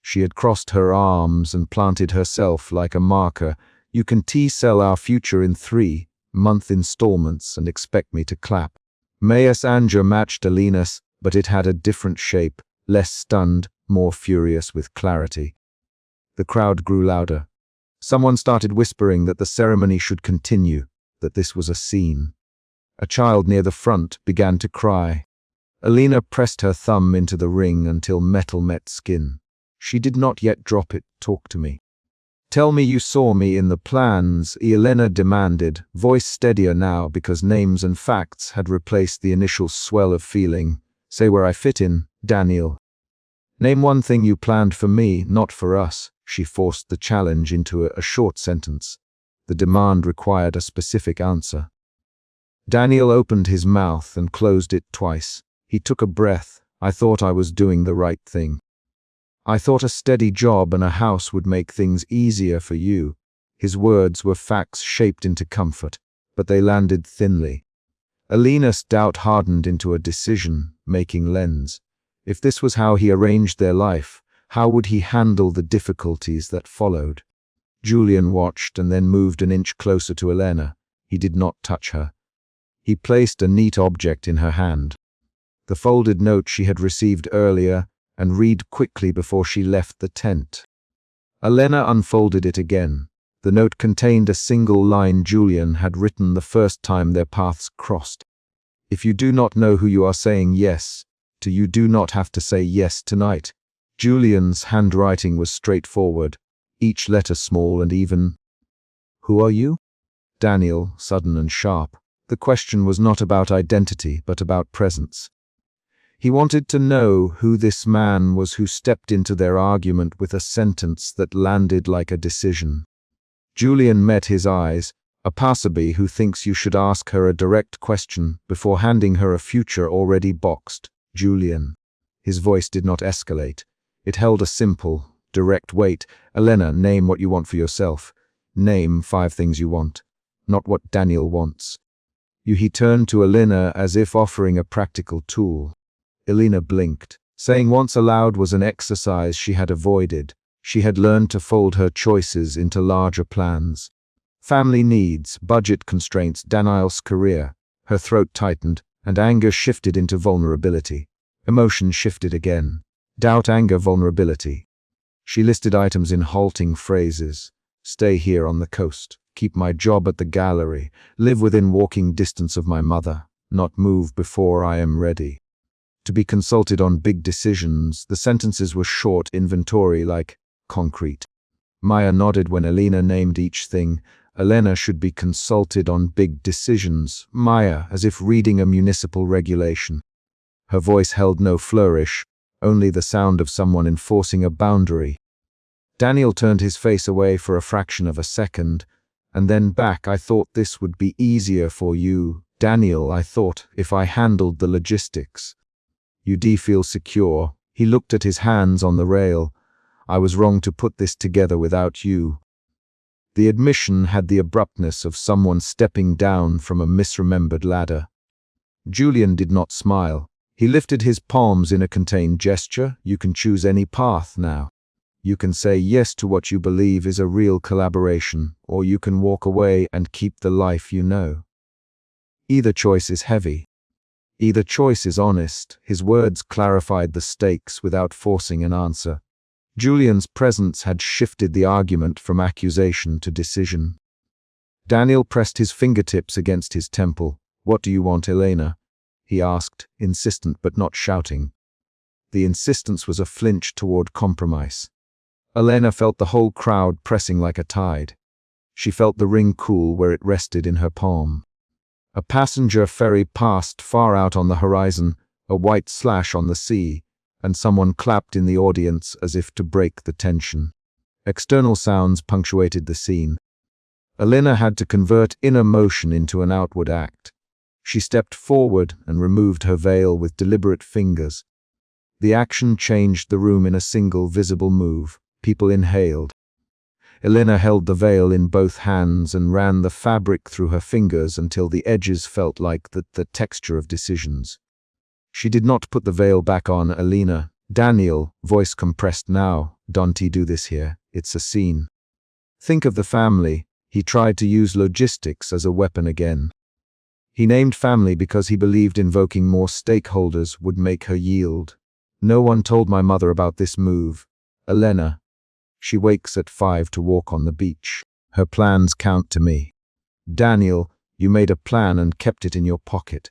She had crossed her arms and planted herself like a marker. You can sell our future in 3-month installments and expect me to clap. Maya's anger matched Elena's, but it had a different shape, less stunned, more furious with clarity. The crowd grew louder. Someone started whispering that the ceremony should continue, that this was a scene. A child near the front began to cry. Elena pressed her thumb into the ring until metal met skin. She did not yet drop it. Talk to me. Tell me you saw me in the plans, Elena demanded, voice steadier now because names and facts had replaced the initial swell of feeling. Say where I fit in, Daniel. Name one thing you planned for me, not for us. She forced the challenge into a short sentence. The demand required a specific answer. Daniel opened his mouth and closed it twice. He took a breath. I thought I was doing the right thing. I thought a steady job and a house would make things easier for you. His words were facts shaped into comfort. but they landed thinly. Elena's doubt hardened into a decision-making lens. If this was how he arranged their life, how would he handle the difficulties that followed? Julian watched and then moved an inch closer to Elena. He did not touch her. He placed a neat object in her hand, the folded note she had received earlier, and read quickly before she left the tent. Elena unfolded it again. The note contained a single line Julian had written the first time their paths crossed. If you do not know who you are saying yes to, you do not have to say yes tonight. Julian's handwriting was straightforward, each letter small and even. Who are you? Daniel, sudden and sharp. The question was not about identity, but about presence. He wanted to know who this man was who stepped into their argument with a sentence that landed like a decision. Julian met his eyes, a passerby who thinks you should ask her a direct question before handing her a future already boxed. Julian. His voice did not escalate. It held a simple, direct weight. Elena, name what you want for yourself. Name 5 things you want. Not what Daniel wants. He turned to Elena as if offering a practical tool. Elena blinked. Saying once aloud was an exercise she had avoided. She had learned to fold her choices into larger plans. Family needs, budget constraints, Daniel's career. Her throat tightened, and anger shifted into vulnerability. Emotion shifted again. Doubt, anger, vulnerability. She listed items in halting phrases. Stay here on the coast. Keep my job at the gallery. Live within walking distance of my mother. Not move before I am ready. To be consulted on big decisions, the sentences were short inventory like concrete. Maya nodded when Elena named each thing. Elena should be consulted on big decisions. Maya, as if reading a municipal regulation. Her voice held no flourish, only the sound of someone enforcing a boundary. Daniel turned his face away for a fraction of a second, and then back. I thought this would be easier for you. Daniel, I thought, if I handled the logistics. You do feel secure. He looked at his hands on the rail. I was wrong to put this together without you. The admission had the abruptness of someone stepping down from a misremembered ladder. Julian did not smile. He lifted his palms in a contained gesture. You can choose any path now. You can say yes to what you believe is a real collaboration, or you can walk away and keep the life you know. Either choice is heavy. Either choice is honest. His words clarified the stakes without forcing an answer. Julian's presence had shifted the argument from accusation to decision. Daniel pressed his fingertips against his temple. What do you want, Elena? He asked, insistent but not shouting. The insistence was a flinch toward compromise. Elena felt the whole crowd pressing like a tide. She felt the ring cool where it rested in her palm. A passenger ferry passed far out on the horizon, a white slash on the sea, and someone clapped in the audience as if to break the tension. External sounds punctuated the scene. Elena had to convert inner motion into an outward act. She stepped forward and removed her veil with deliberate fingers. The action changed the room in a single visible move. People inhaled. Elena held the veil in both hands and ran the fabric through her fingers until the edges felt like the texture of decisions. She did not put the veil back on. Elena. Daniel, voice compressed now. Don't do this here. It's a scene. Think of the family. He tried to use logistics as a weapon again. He named family because he believed invoking more stakeholders would make her yield. No one told my mother about this move. Elena. She wakes at 5 to walk on the beach. Her plans count to me. Daniel, you made a plan and kept it in your pocket.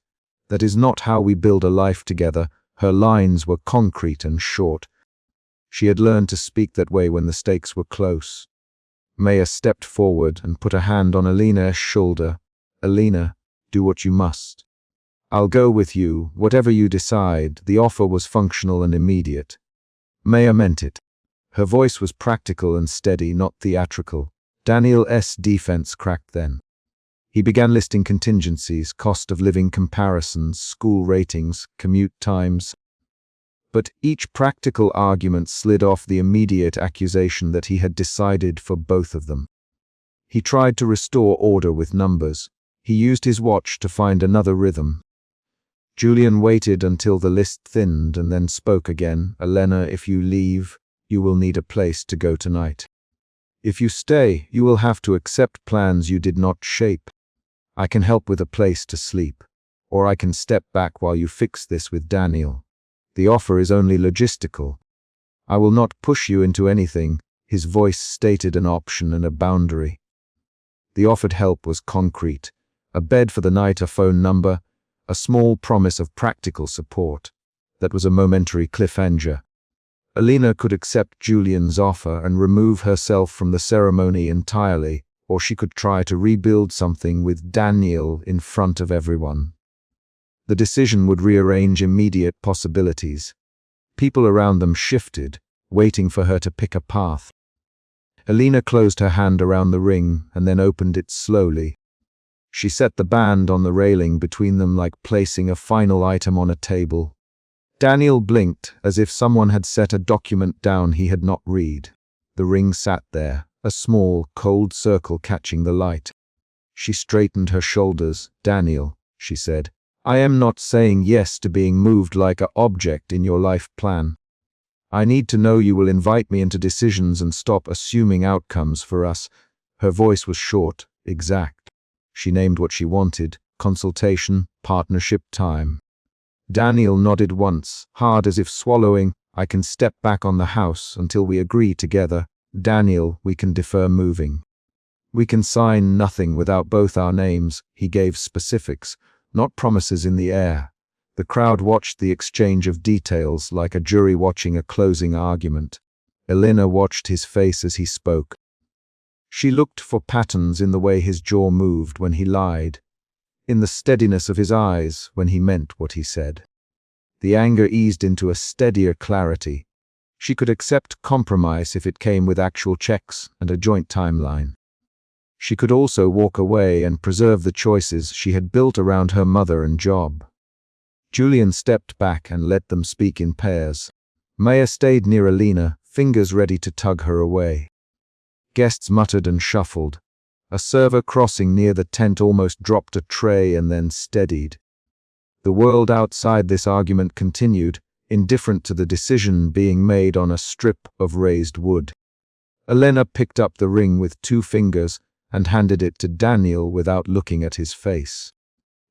That is not how we build a life together. Her lines were concrete and short. She had learned to speak that way when the stakes were close. Maya stepped forward and put a hand on Elena's shoulder. Elena, do what you must. I'll go with you, whatever you decide. The offer was functional and immediate. Maya meant it. Her voice was practical and steady, not theatrical. Daniel's defense cracked then. He began listing contingencies, cost of living comparisons, school ratings, commute times. But each practical argument slid off the immediate accusation that he had decided for both of them. He tried to restore order with numbers. He used his watch to find another rhythm. Julian waited until the list thinned and then spoke again. Elena, if you leave, you will need a place to go tonight. If you stay, you will have to accept plans you did not shape. I can help with a place to sleep, or I can step back while you fix this with Daniel. The offer is only logistical. I will not push you into anything. His voice stated an option and a boundary. The offered help was concrete: a bed for the night, a phone number, a small promise of practical support. That was a momentary cliffhanger. Elena could accept Julian's offer and remove herself from the ceremony entirely, or she could try to rebuild something with Daniel in front of everyone. The decision would rearrange immediate possibilities. People around them shifted, waiting for her to pick a path. Elena closed her hand around the ring and then opened it slowly. She set the band on the railing between them, like placing a final item on a table. Daniel blinked, as if someone had set a document down he had not read. The ring sat there, a small, cold circle catching the light. She straightened her shoulders. Daniel, she said, I am not saying yes to being moved like an object in your life plan. I need to know you will invite me into decisions and stop assuming outcomes for us. Her voice was short, exact. She named what she wanted: consultation, partnership, time. Daniel nodded once, hard as if swallowing. I can step back on the house until we agree together. Daniel, we can defer moving. We can sign nothing without both our names. He gave specifics, not promises in the air. The crowd watched the exchange of details like a jury watching a closing argument. Elena watched his face as he spoke. She looked for patterns in the way his jaw moved when he lied, in the steadiness of his eyes when he meant what he said. The anger eased into a steadier clarity. She could accept compromise if it came with actual checks and a joint timeline. She could also walk away and preserve the choices she had built around her mother and job. Julian stepped back and let them speak in pairs. Maya stayed near Elena, fingers ready to tug her away. Guests muttered and shuffled. A server crossing near the tent almost dropped a tray and then steadied. The world outside this argument continued, indifferent to the decision being made on a strip of raised wood. Elena picked up the ring with 2 fingers and handed it to Daniel without looking at his face.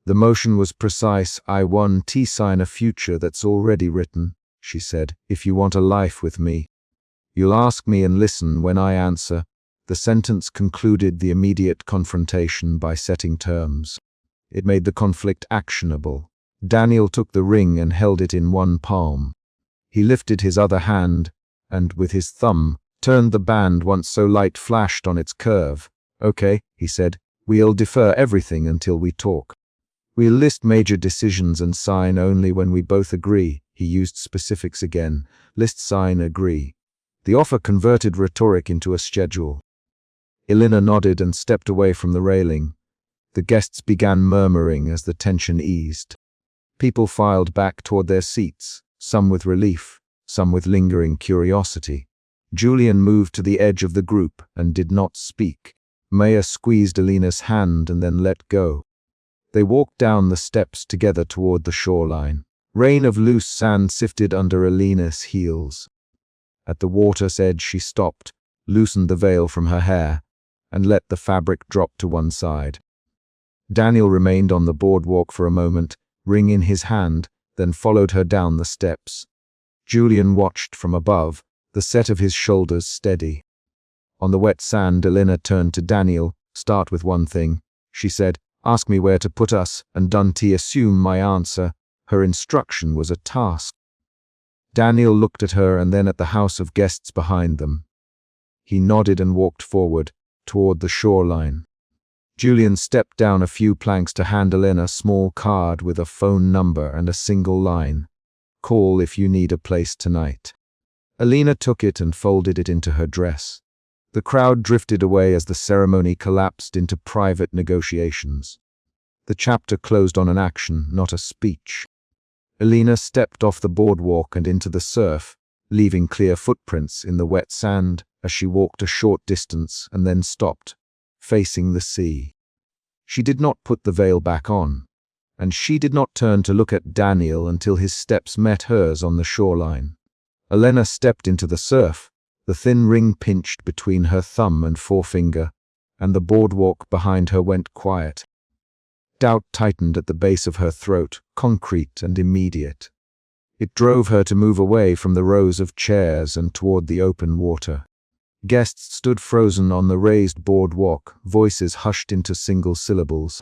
The motion was precise. I won. Sign a future that's already written, she said. If you want a life with me, you'll ask me and listen when I answer. The sentence concluded the immediate confrontation by setting terms. It made the conflict actionable. Daniel took the ring and held it in one palm. He lifted his other hand and, with his thumb, turned the band once so light flashed on its curve. Okay, he said, we'll defer everything until we talk. We'll list major decisions and sign only when we both agree. He used specifics again. List, sign, agree. The offer converted rhetoric into a schedule. Elena nodded and stepped away from the railing. The guests began murmuring as the tension eased. People filed back toward their seats, some with relief, some with lingering curiosity. Julian moved to the edge of the group and did not speak. Maya squeezed Elena's hand and then let go. They walked down the steps together toward the shoreline. Rain of loose sand sifted under Elena's heels. At the water's edge she stopped, loosened the veil from her hair, and let the fabric drop to one side. Daniel remained on the boardwalk for a moment, ring in his hand, then followed her down the steps. Julian watched from above, the set of his shoulders steady. On the wet sand, Elena turned to Daniel. Start with one thing, she said. Ask me where to put us, and Dunty assume my answer. Her instruction was a task. Daniel looked at her and then at the house of guests behind them. He nodded and walked forward, toward the shoreline. Julian stepped down a few planks to hand Elena a small card with a phone number and a single line. Call if you need a place tonight. Elena took it and folded it into her dress. The crowd drifted away as the ceremony collapsed into private negotiations. The chapter closed on an action, not a speech. Elena stepped off the boardwalk and into the surf, leaving clear footprints in the wet sand as she walked a short distance and then stopped, facing the sea. She did not put the veil back on, and she did not turn to look at Daniel until his steps met hers on the shoreline. Elena stepped into the surf, the thin ring pinched between her thumb and forefinger, and the boardwalk behind her went quiet. Doubt tightened at the base of her throat, concrete and immediate. It drove her to move away from the rows of chairs and toward the open water. Guests stood frozen on the raised boardwalk, voices hushed into single syllables.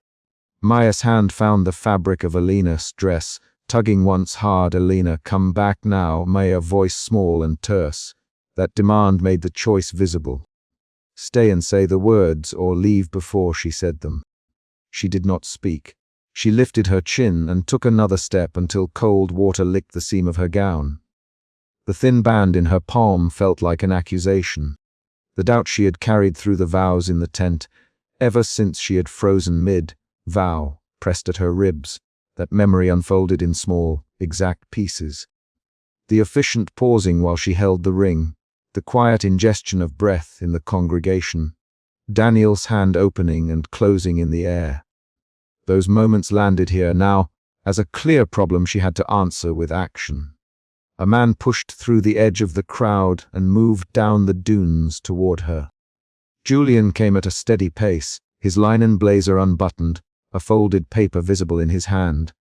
Maya's hand found the fabric of Elena's dress, tugging once hard. "Elena, come back now," Maya, voice small and terse. That demand made the choice visible. Stay and say the words, or leave before she said them. She did not speak. She lifted her chin and took another step until cold water licked the seam of her gown. The thin band in her palm felt like an accusation. The doubt she had carried through the vows in the tent, ever since she had frozen mid-vow, pressed at her ribs. That memory unfolded in small, exact pieces. The efficient pausing while she held the ring, the quiet ingestion of breath in the congregation, Daniel's hand opening and closing in the air. Those moments landed here now as a clear problem she had to answer with action. A man pushed through the edge of the crowd and moved down the dunes toward her. Julian came at a steady pace, his linen blazer unbuttoned, a folded paper visible in his hand.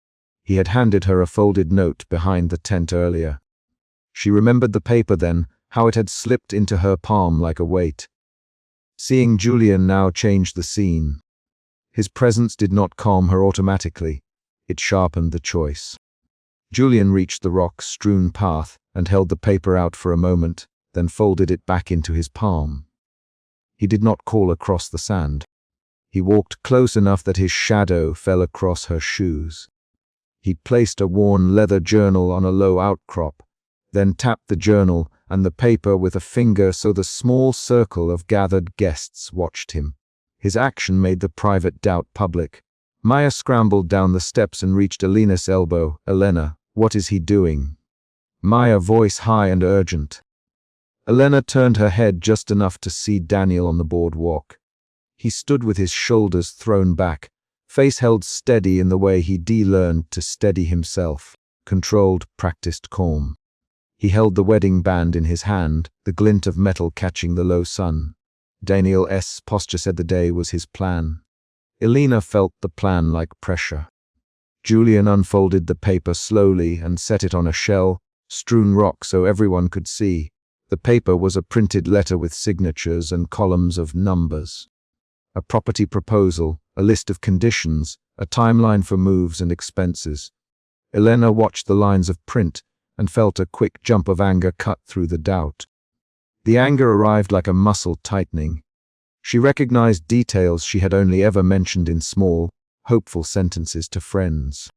He had handed her a folded note behind the tent earlier. She remembered the paper then, how it had slipped into her palm like a weight. Seeing Julian now changed the scene. His presence did not calm her automatically. It sharpened the choice. Julian reached the rock-strewn path and held the paper out for a moment, then folded it back into his palm. He did not call across the sand. He walked close enough that his shadow fell across her shoes. He placed a worn leather journal on a low outcrop, then tapped the journal and the paper with a finger so the small circle of gathered guests watched him. His action made the private doubt public. Maya scrambled down the steps and reached Elena's elbow. "Elena, what is he doing?" Maya, voice high and urgent. Elena turned her head just enough to see Daniel on the boardwalk. He stood with his shoulders thrown back, face held steady in the way he learned to steady himself, controlled, practiced calm. He held the wedding band in his hand, the glint of metal catching the low sun. Daniel's posture said the day was his plan. Elena felt the plan like pressure. Julian unfolded the paper slowly and set it on a shell-strewn rock so everyone could see. The paper was a printed letter with signatures and columns of numbers. A property proposal, a list of conditions, a timeline for moves and expenses. Elena watched the lines of print and felt a quick jump of anger cut through the doubt. The anger arrived like a muscle tightening. She recognized details she had only ever mentioned in small, hopeful sentences to friends.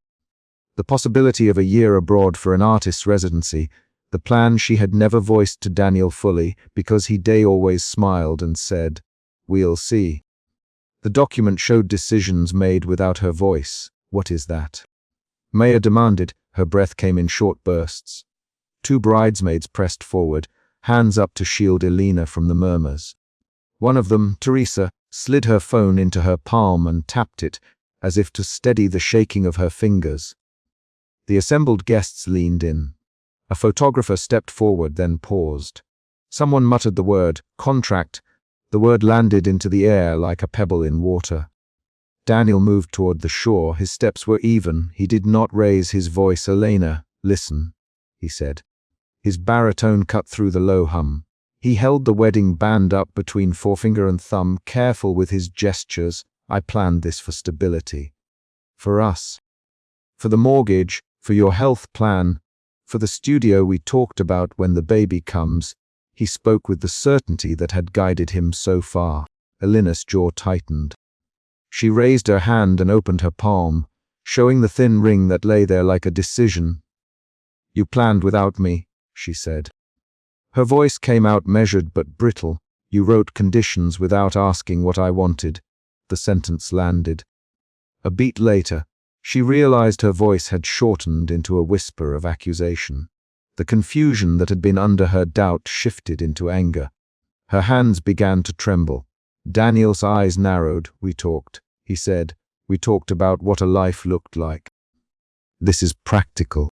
The possibility of a year abroad for an artist's residency, the plan she had never voiced to Daniel fully because he always smiled and said, "We'll see." The document showed decisions made without her voice. "What is that?" Maya demanded. Her breath came in short bursts. Two bridesmaids pressed forward, hands up to shield Elena from the murmurs. One of them, Teresa, slid her phone into her palm and tapped it, as if to steady the shaking of her fingers. The assembled guests leaned in. A photographer stepped forward, then paused. Someone muttered the word, "contract." The word landed into the air like a pebble in water. Daniel moved toward the shore. His steps were even. He did not raise his voice. "Elena, listen," he said. His baritone cut through the low hum. He held the wedding band up between forefinger and thumb, careful with his gestures. "I planned this for stability. For us. For the mortgage, for your health plan, for the studio we talked about when the baby comes." He spoke with the certainty that had guided him so far. Elena's jaw tightened. She raised her hand and opened her palm, showing the thin ring that lay there like a decision. "You planned without me," she said. Her voice came out measured but brittle. "You wrote conditions without asking what I wanted." The sentence landed. A beat later, she realized her voice had shortened into a whisper of accusation. The confusion that had been under her doubt shifted into anger. Her hands began to tremble. Daniel's eyes narrowed. "We talked," he said, We talked about what a life looked like. This is practical.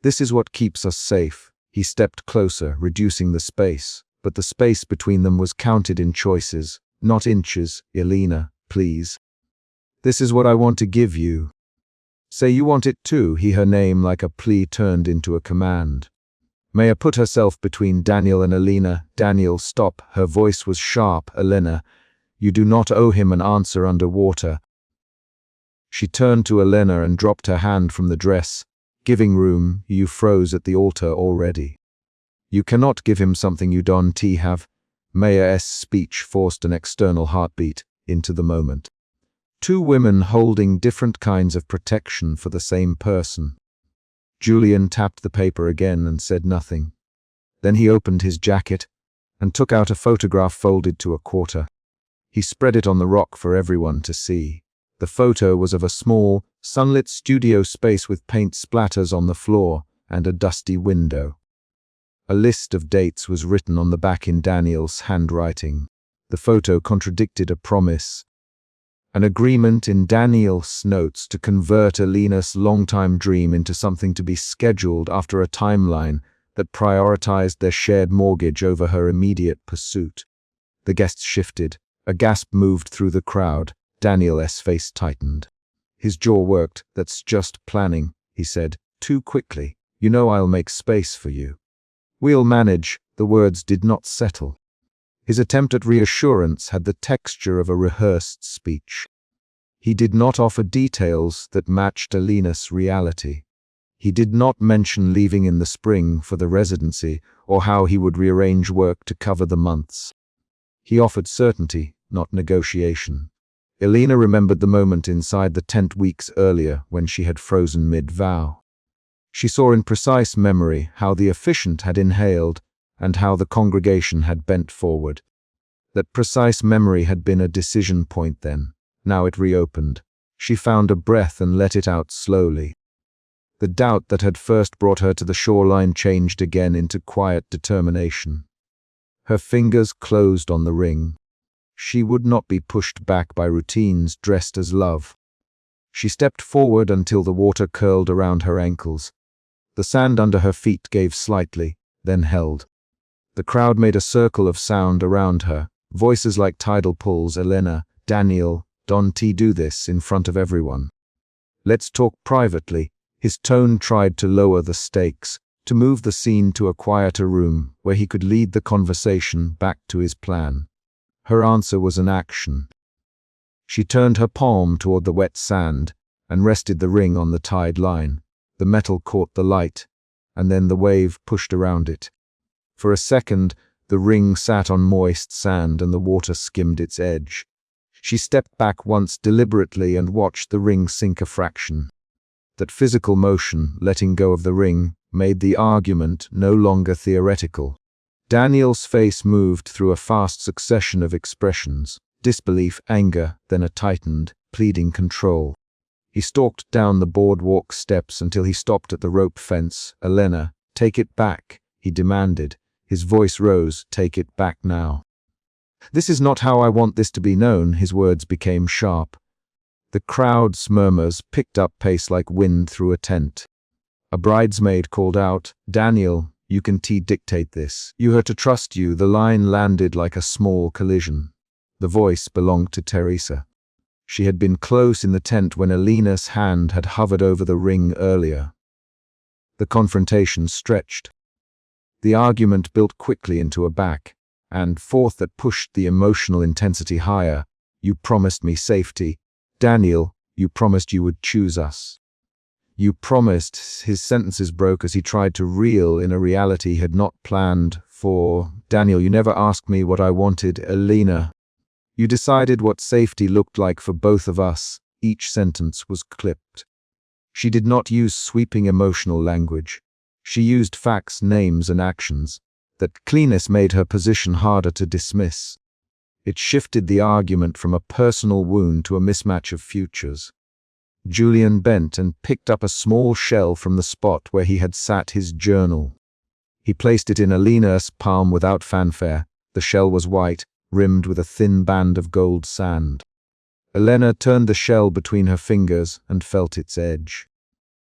This is what keeps us safe. He stepped closer, reducing the space, but the space between them was counted in choices, not inches. Elena, please. This is what I want to give you. Say you want it too. Her name like a plea turned into a command. Maya put herself between Daniel and Elena. Daniel, stop. Her voice was sharp. Elena, you do not owe him an answer underwater. She turned to Elena and dropped her hand from the dress. Giving room, you froze at the altar already. You cannot give him something you don't have. Maya's speech forced an external heartbeat into the moment. Two women holding different kinds of protection for the same person. Julian tapped the paper again and said nothing. Then he opened his jacket and took out a photograph folded to a quarter. He spread it on the rock for everyone to see. The photo was of a small, sunlit studio space with paint splatters on the floor and a dusty window. A list of dates was written on the back in Daniel's handwriting. The photo contradicted a promise. An agreement in Daniel's notes to convert Elena's longtime dream into something to be scheduled after a timeline that prioritized their shared mortgage over her immediate pursuit. The guests shifted. A gasp moved through the crowd. Daniel's face tightened. His jaw worked. That's just planning, he said, too quickly. You know I'll make space for you. We'll manage. The words did not settle. His attempt at reassurance had the texture of a rehearsed speech. He did not offer details that matched Elena's reality. He did not mention leaving in the spring for the residency or how he would rearrange work to cover the months. He offered certainty, not negotiation. Elena remembered the moment inside the tent weeks earlier when she had frozen mid-vow. She saw in precise memory how the officiant had inhaled and how the congregation had bent forward. That precise memory had been a decision point then. Now it reopened. She found a breath and let it out slowly. The doubt that had first brought her to the shoreline changed again into quiet determination. Her fingers closed on the ring. She would not be pushed back by routines dressed as love. She stepped forward until the water curled around her ankles. The sand under her feet gave slightly, then held. The crowd made a circle of sound around her, voices like tidal pulls. Elena, Daniel, don't do this in front of everyone. Let's talk privately. His tone tried to lower the stakes, to move the scene to a quieter room where he could lead the conversation back to his plan. Her answer was an action. She turned her palm toward the wet sand and rested the ring on the tide line. The metal caught the light, and then the wave pushed around it. For a second, the ring sat on moist sand and the water skimmed its edge. She stepped back once deliberately and watched the ring sink a fraction. That physical motion, letting go of the ring, made the argument no longer theoretical. Daniel's face moved through a fast succession of expressions, disbelief, anger, then a tightened, pleading control. He stalked down the boardwalk steps until he stopped at the rope fence. Elena, take it back, he demanded. His voice rose, take it back now. This is not how I want this to be known. His words became sharp. The crowd's murmurs picked up pace like wind through a tent. A bridesmaid called out, Daniel, you can dictate this. You are to trust you. The line landed like a small collision. The voice belonged to Teresa. She had been close in the tent when Elena's hand had hovered over the ring earlier. The confrontation stretched. The argument built quickly into a back and forth that pushed the emotional intensity higher. You promised me safety. Daniel, you promised you would choose us. You promised. His sentences broke as he tried to reel in a reality he had not planned for. Daniel, you never asked me what I wanted. Elena, you decided what safety looked like for both of us. Each sentence was clipped. She did not use sweeping emotional language. She used facts, names, and actions. That cleanness made her position harder to dismiss. It shifted the argument from a personal wound to a mismatch of futures. Julian bent and picked up a small shell from the spot where he had sat his journal. He placed it in Elena's palm without fanfare. The shell was white, rimmed with a thin band of gold sand. Elena turned the shell between her fingers and felt its edge.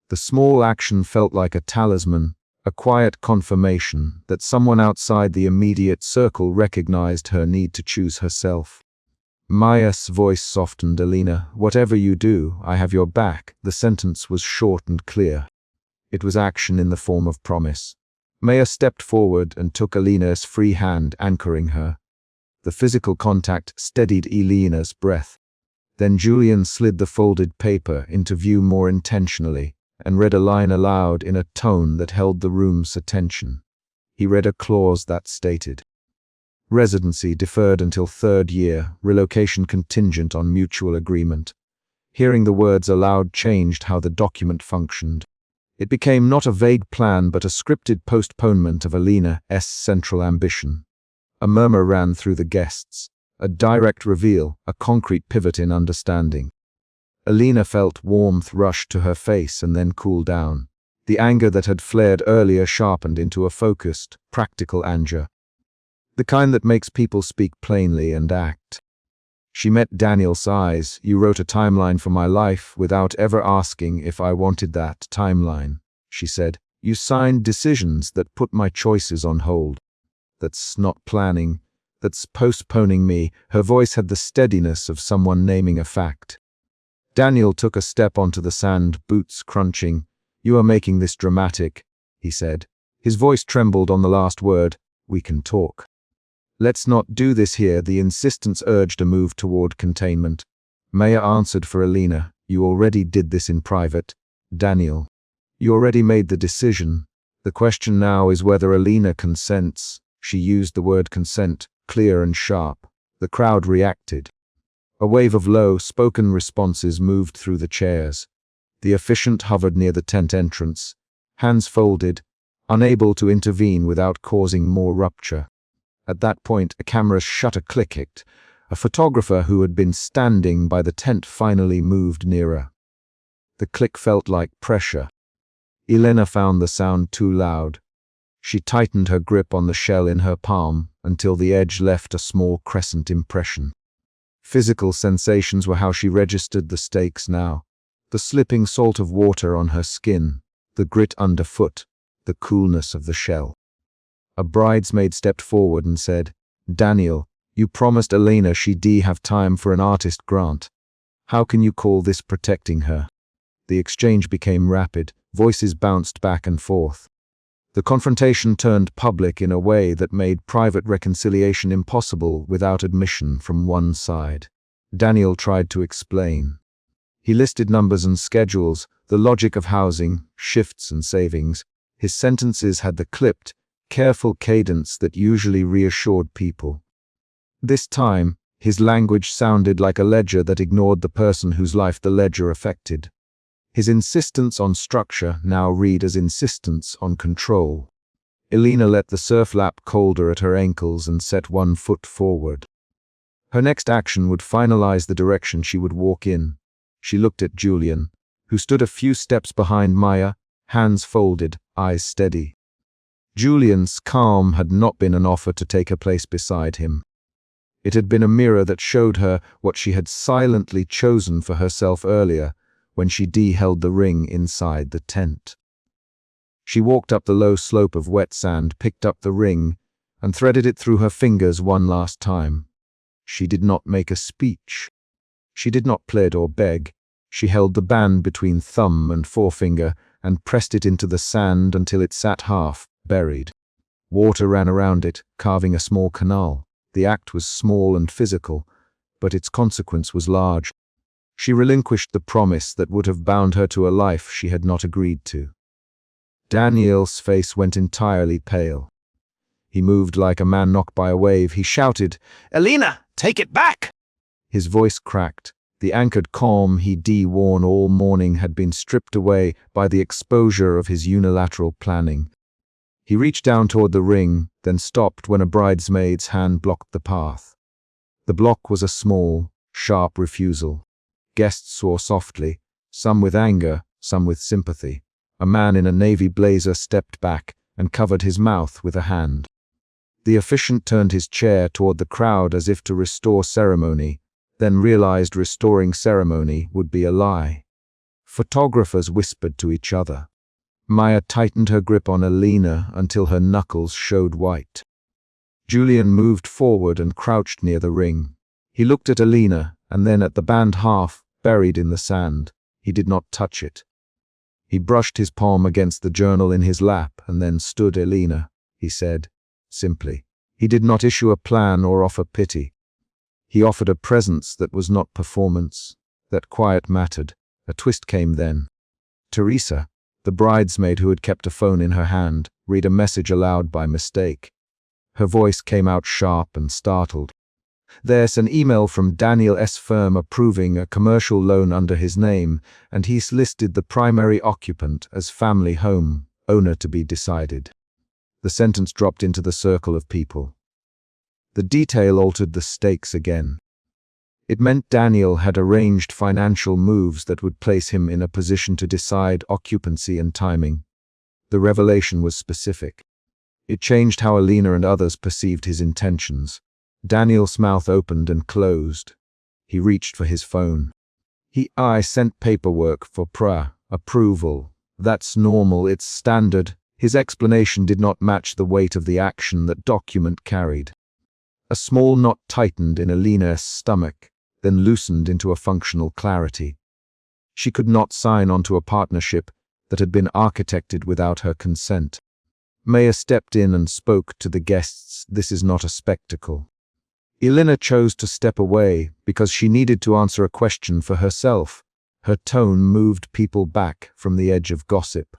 The small action felt like a talisman, a quiet confirmation that someone outside the immediate circle recognized her need to choose herself. Maya's voice softened. Elena, whatever you do, I have your back. The sentence was short and clear. It was action in the form of promise. Maya stepped forward and took Elena's free hand, anchoring her. The physical contact steadied Elena's breath. Then Julian slid the folded paper into view more intentionally and read a line aloud in a tone that held the room's attention. He read a clause that stated, "Residency deferred until 3rd year, relocation contingent on mutual agreement." Hearing the words aloud changed how the document functioned. It became not a vague plan but a scripted postponement of Elena's central ambition. A murmur ran through the guests, a direct reveal, a concrete pivot in understanding. Elena felt warmth rush to her face and then cool down. The anger that had flared earlier sharpened into a focused, practical anger. The kind that makes people speak plainly and act. She met Daniel's eyes. "You wrote a timeline for my life without ever asking if I wanted that timeline," she said. "You signed decisions that put my choices on hold. That's not planning. That's postponing me." Her voice had the steadiness of someone naming a fact. Daniel took a step onto the sand, boots crunching. "You are making this dramatic," he said. His voice trembled on the last word. "We can talk." "Let's not do this here." The insistence urged a move toward containment. Maya answered for Elena. "You already did this in private, Daniel. You already made the decision. The question now is whether Elena consents." She used the word consent, clear and sharp. The crowd reacted. A wave of low, spoken responses moved through the chairs. The officiant hovered near the tent entrance, hands folded, unable to intervene without causing more rupture. At that point, a camera's shutter clicked. A photographer who had been standing by the tent finally moved nearer. The click felt like pressure. Elena found the sound too loud. She tightened her grip on the shell in her palm until the edge left a small crescent impression. Physical sensations were how she registered the stakes now. The slipping salt of water on her skin, the grit underfoot, the coolness of the shell. A bridesmaid stepped forward and said, "Daniel, you promised Elena she'd have time for an artist grant. How can you call this protecting her?" The exchange became rapid. Voices bounced back and forth. The confrontation turned public in a way that made private reconciliation impossible without admission from one side. Daniel tried to explain. He listed numbers and schedules, the logic of housing, shifts and savings. His sentences had the clipped, careful cadence that usually reassured people. This time, his language sounded like a ledger that ignored the person whose life the ledger affected. His insistence on structure now read as insistence on control. Elena let the surf lap colder at her ankles and set one foot forward. Her next action would finalize the direction she would walk in. She looked at Julian, who stood a few steps behind Maya, hands folded, eyes steady. Julian's calm had not been an offer to take a place beside him. It had been a mirror that showed her what she had silently chosen for herself earlier, when she held the ring inside the tent. She walked up the low slope of wet sand, picked up the ring, and threaded it through her fingers one last time. She did not make a speech. She did not plead or beg. She held the band between thumb and forefinger and pressed it into the sand until it sat half, buried. Water ran around it, carving a small canal. The act was small and physical, but its consequence was large. She relinquished the promise that would have bound her to a life she had not agreed to. Daniel's face went entirely pale. He moved like a man knocked by a wave. He shouted, "Elena, take it back!" His voice cracked. The anchored calm he'd worn all morning had been stripped away by the exposure of his unilateral planning. He reached down toward the ring, then stopped when a bridesmaid's hand blocked the path. The block was a small, sharp refusal. Guests swore softly, some with anger, some with sympathy. A man in a navy blazer stepped back and covered his mouth with a hand. The officiant turned his chair toward the crowd as if to restore ceremony, then realized restoring ceremony would be a lie. Photographers whispered to each other. Maya tightened her grip on Elena until her knuckles showed white. Julian moved forward and crouched near the ring. He looked at Elena and then at the band half buried in the sand. He did not touch it. He brushed his palm against the journal in his lap and then stood. Elena, he said, simply. He did not issue a plan or offer pity. He offered a presence that was not performance. That quiet mattered. A twist came then. Teresa, the bridesmaid who had kept a phone in her hand, read a message aloud by mistake. Her voice came out sharp and startled. There's an email from Daniel S. firm approving a commercial loan under his name, and he's listed the primary occupant as family home, owner to be decided. The sentence dropped into the circle of people. The detail altered the stakes again. It meant Daniel had arranged financial moves that would place him in a position to decide occupancy and timing. The revelation was specific. It changed how Elena and others perceived his intentions. Daniel's mouth opened and closed. He reached for his phone. I sent paperwork for approval. That's normal, it's standard. His explanation did not match the weight of the action that document carried. A small knot tightened in Elena's stomach, then loosened into a functional clarity. She could not sign onto a partnership that had been architected without her consent. Maya stepped in and spoke to the guests. This is not a spectacle. Elena chose to step away because she needed to answer a question for herself. Her tone moved people back from the edge of gossip.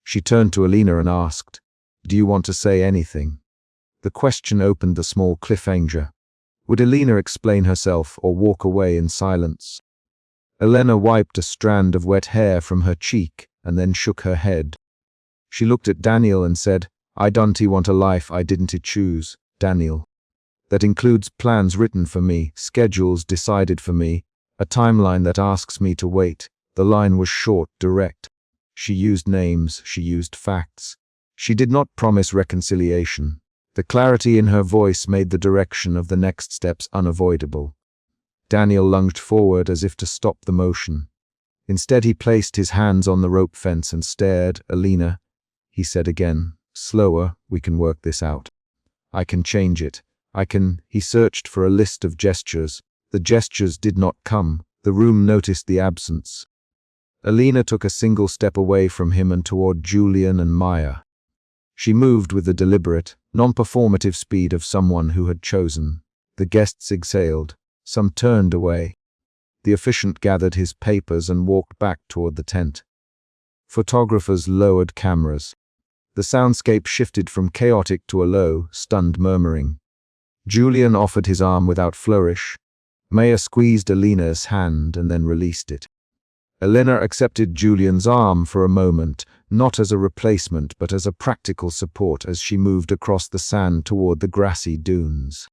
She turned to Elena and asked, "Do you want to say anything?" The question opened the small cliffhanger. Would Elena explain herself or walk away in silence? Elena wiped a strand of wet hair from her cheek and then shook her head. She looked at Daniel and said, "I don't want a life I didn't choose, Daniel. That includes plans written for me, schedules decided for me, a timeline that asks me to wait." The line was short, direct. She used names, she used facts. She did not promise reconciliation. The clarity in her voice made the direction of the next steps unavoidable. Daniel lunged forward as if to stop the motion. Instead, he placed his hands on the rope fence and stared. "Elena," he said again, "slower, we can work this out. I can change it. He searched for a list of gestures. The gestures did not come. The room noticed the absence. Elena took a single step away from him and toward Julian and Maya. She moved with the deliberate, non-performative speed of someone who had chosen. The guests exhaled. Some turned away. The officiant gathered his papers and walked back toward the tent. Photographers lowered cameras. The soundscape shifted from chaotic to a low, stunned murmuring. Julian offered his arm without flourish. Maya squeezed Elena's hand and then released it. Elena accepted Julian's arm for a moment, not as a replacement but as a practical support as she moved across the sand toward the grassy dunes.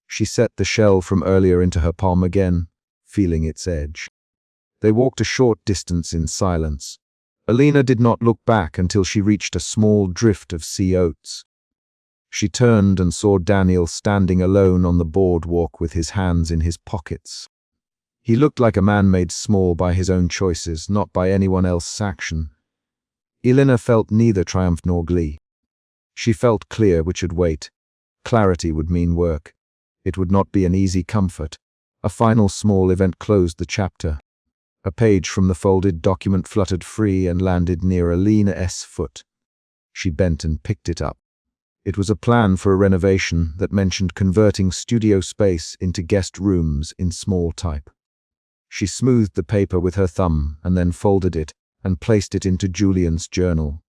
She set the shell from earlier into her palm again, feeling its edge. They walked a short distance in silence. Elena did not look back until she reached a small drift of sea oats. She turned and saw Daniel standing alone on the boardwalk with his hands in his pockets. He looked like a man made small by his own choices, not by anyone else's action. Elena felt neither triumph nor glee. She felt clear which would wait. Clarity would mean work. It would not be an easy comfort. A final small event closed the chapter. A page from the folded document fluttered free and landed near Elena's foot. She bent and picked it up. It was a plan for a renovation that mentioned converting studio space into guest rooms in small type. She smoothed the paper with her thumb and then folded it and placed it into Julian's journal.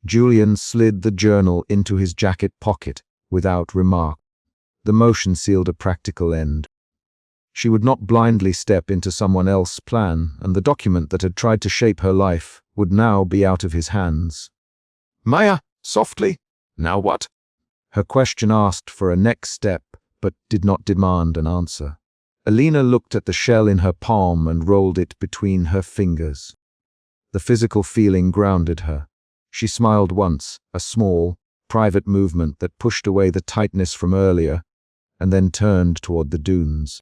Julian slid the journal into his jacket pocket without remark. The motion sealed a practical end. She would not blindly step into someone else's plan, and the document that had tried to shape her life would now be out of his hands. "Maya, softly, now what?" Her question asked for a next step, but did not demand an answer. Elena looked at the shell in her palm and rolled it between her fingers. The physical feeling grounded her. She smiled once, a small, private movement that pushed away the tightness from earlier, and then turned toward the dunes.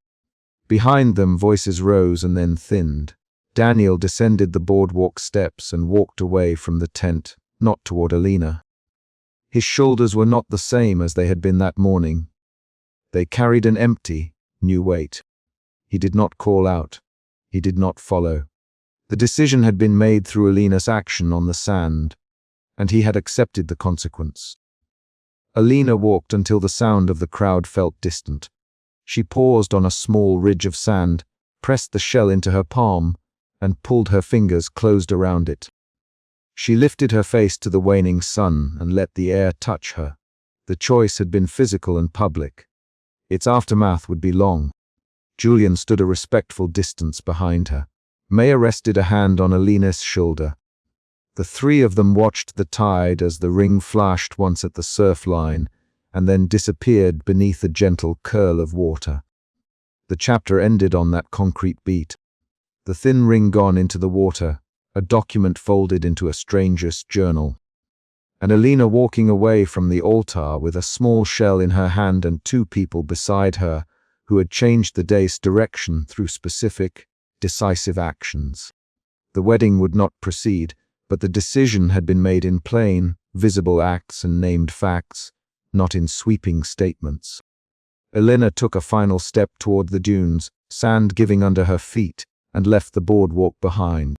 Behind them, voices rose and then thinned. Daniel descended the boardwalk steps and walked away from the tent, not toward Elena. His shoulders were not the same as they had been that morning. They carried an empty, new weight. He did not call out. He did not follow. The decision had been made through Elena's action on the sand, and he had accepted the consequence. Elena walked until the sound of the crowd felt distant. She paused on a small ridge of sand, pressed the shell into her palm, and pulled her fingers closed around it. She lifted her face to the waning sun and let the air touch her. The choice had been physical and public. Its aftermath would be long. Julian stood a respectful distance behind her. Maya rested a hand on Elena's shoulder. The three of them watched the tide as the ring flashed once at the surf line and then disappeared beneath a gentle curl of water. The chapter ended on that concrete beat. The thin ring gone into the water, a document folded into a stranger's journal. And Elena walking away from the altar with a small shell in her hand and two people beside her who had changed the day's direction through specific, decisive actions. The wedding would not proceed, but the decision had been made in plain, visible acts and named facts, not in sweeping statements. Elena took a final step toward the dunes, sand giving under her feet, and left the boardwalk behind.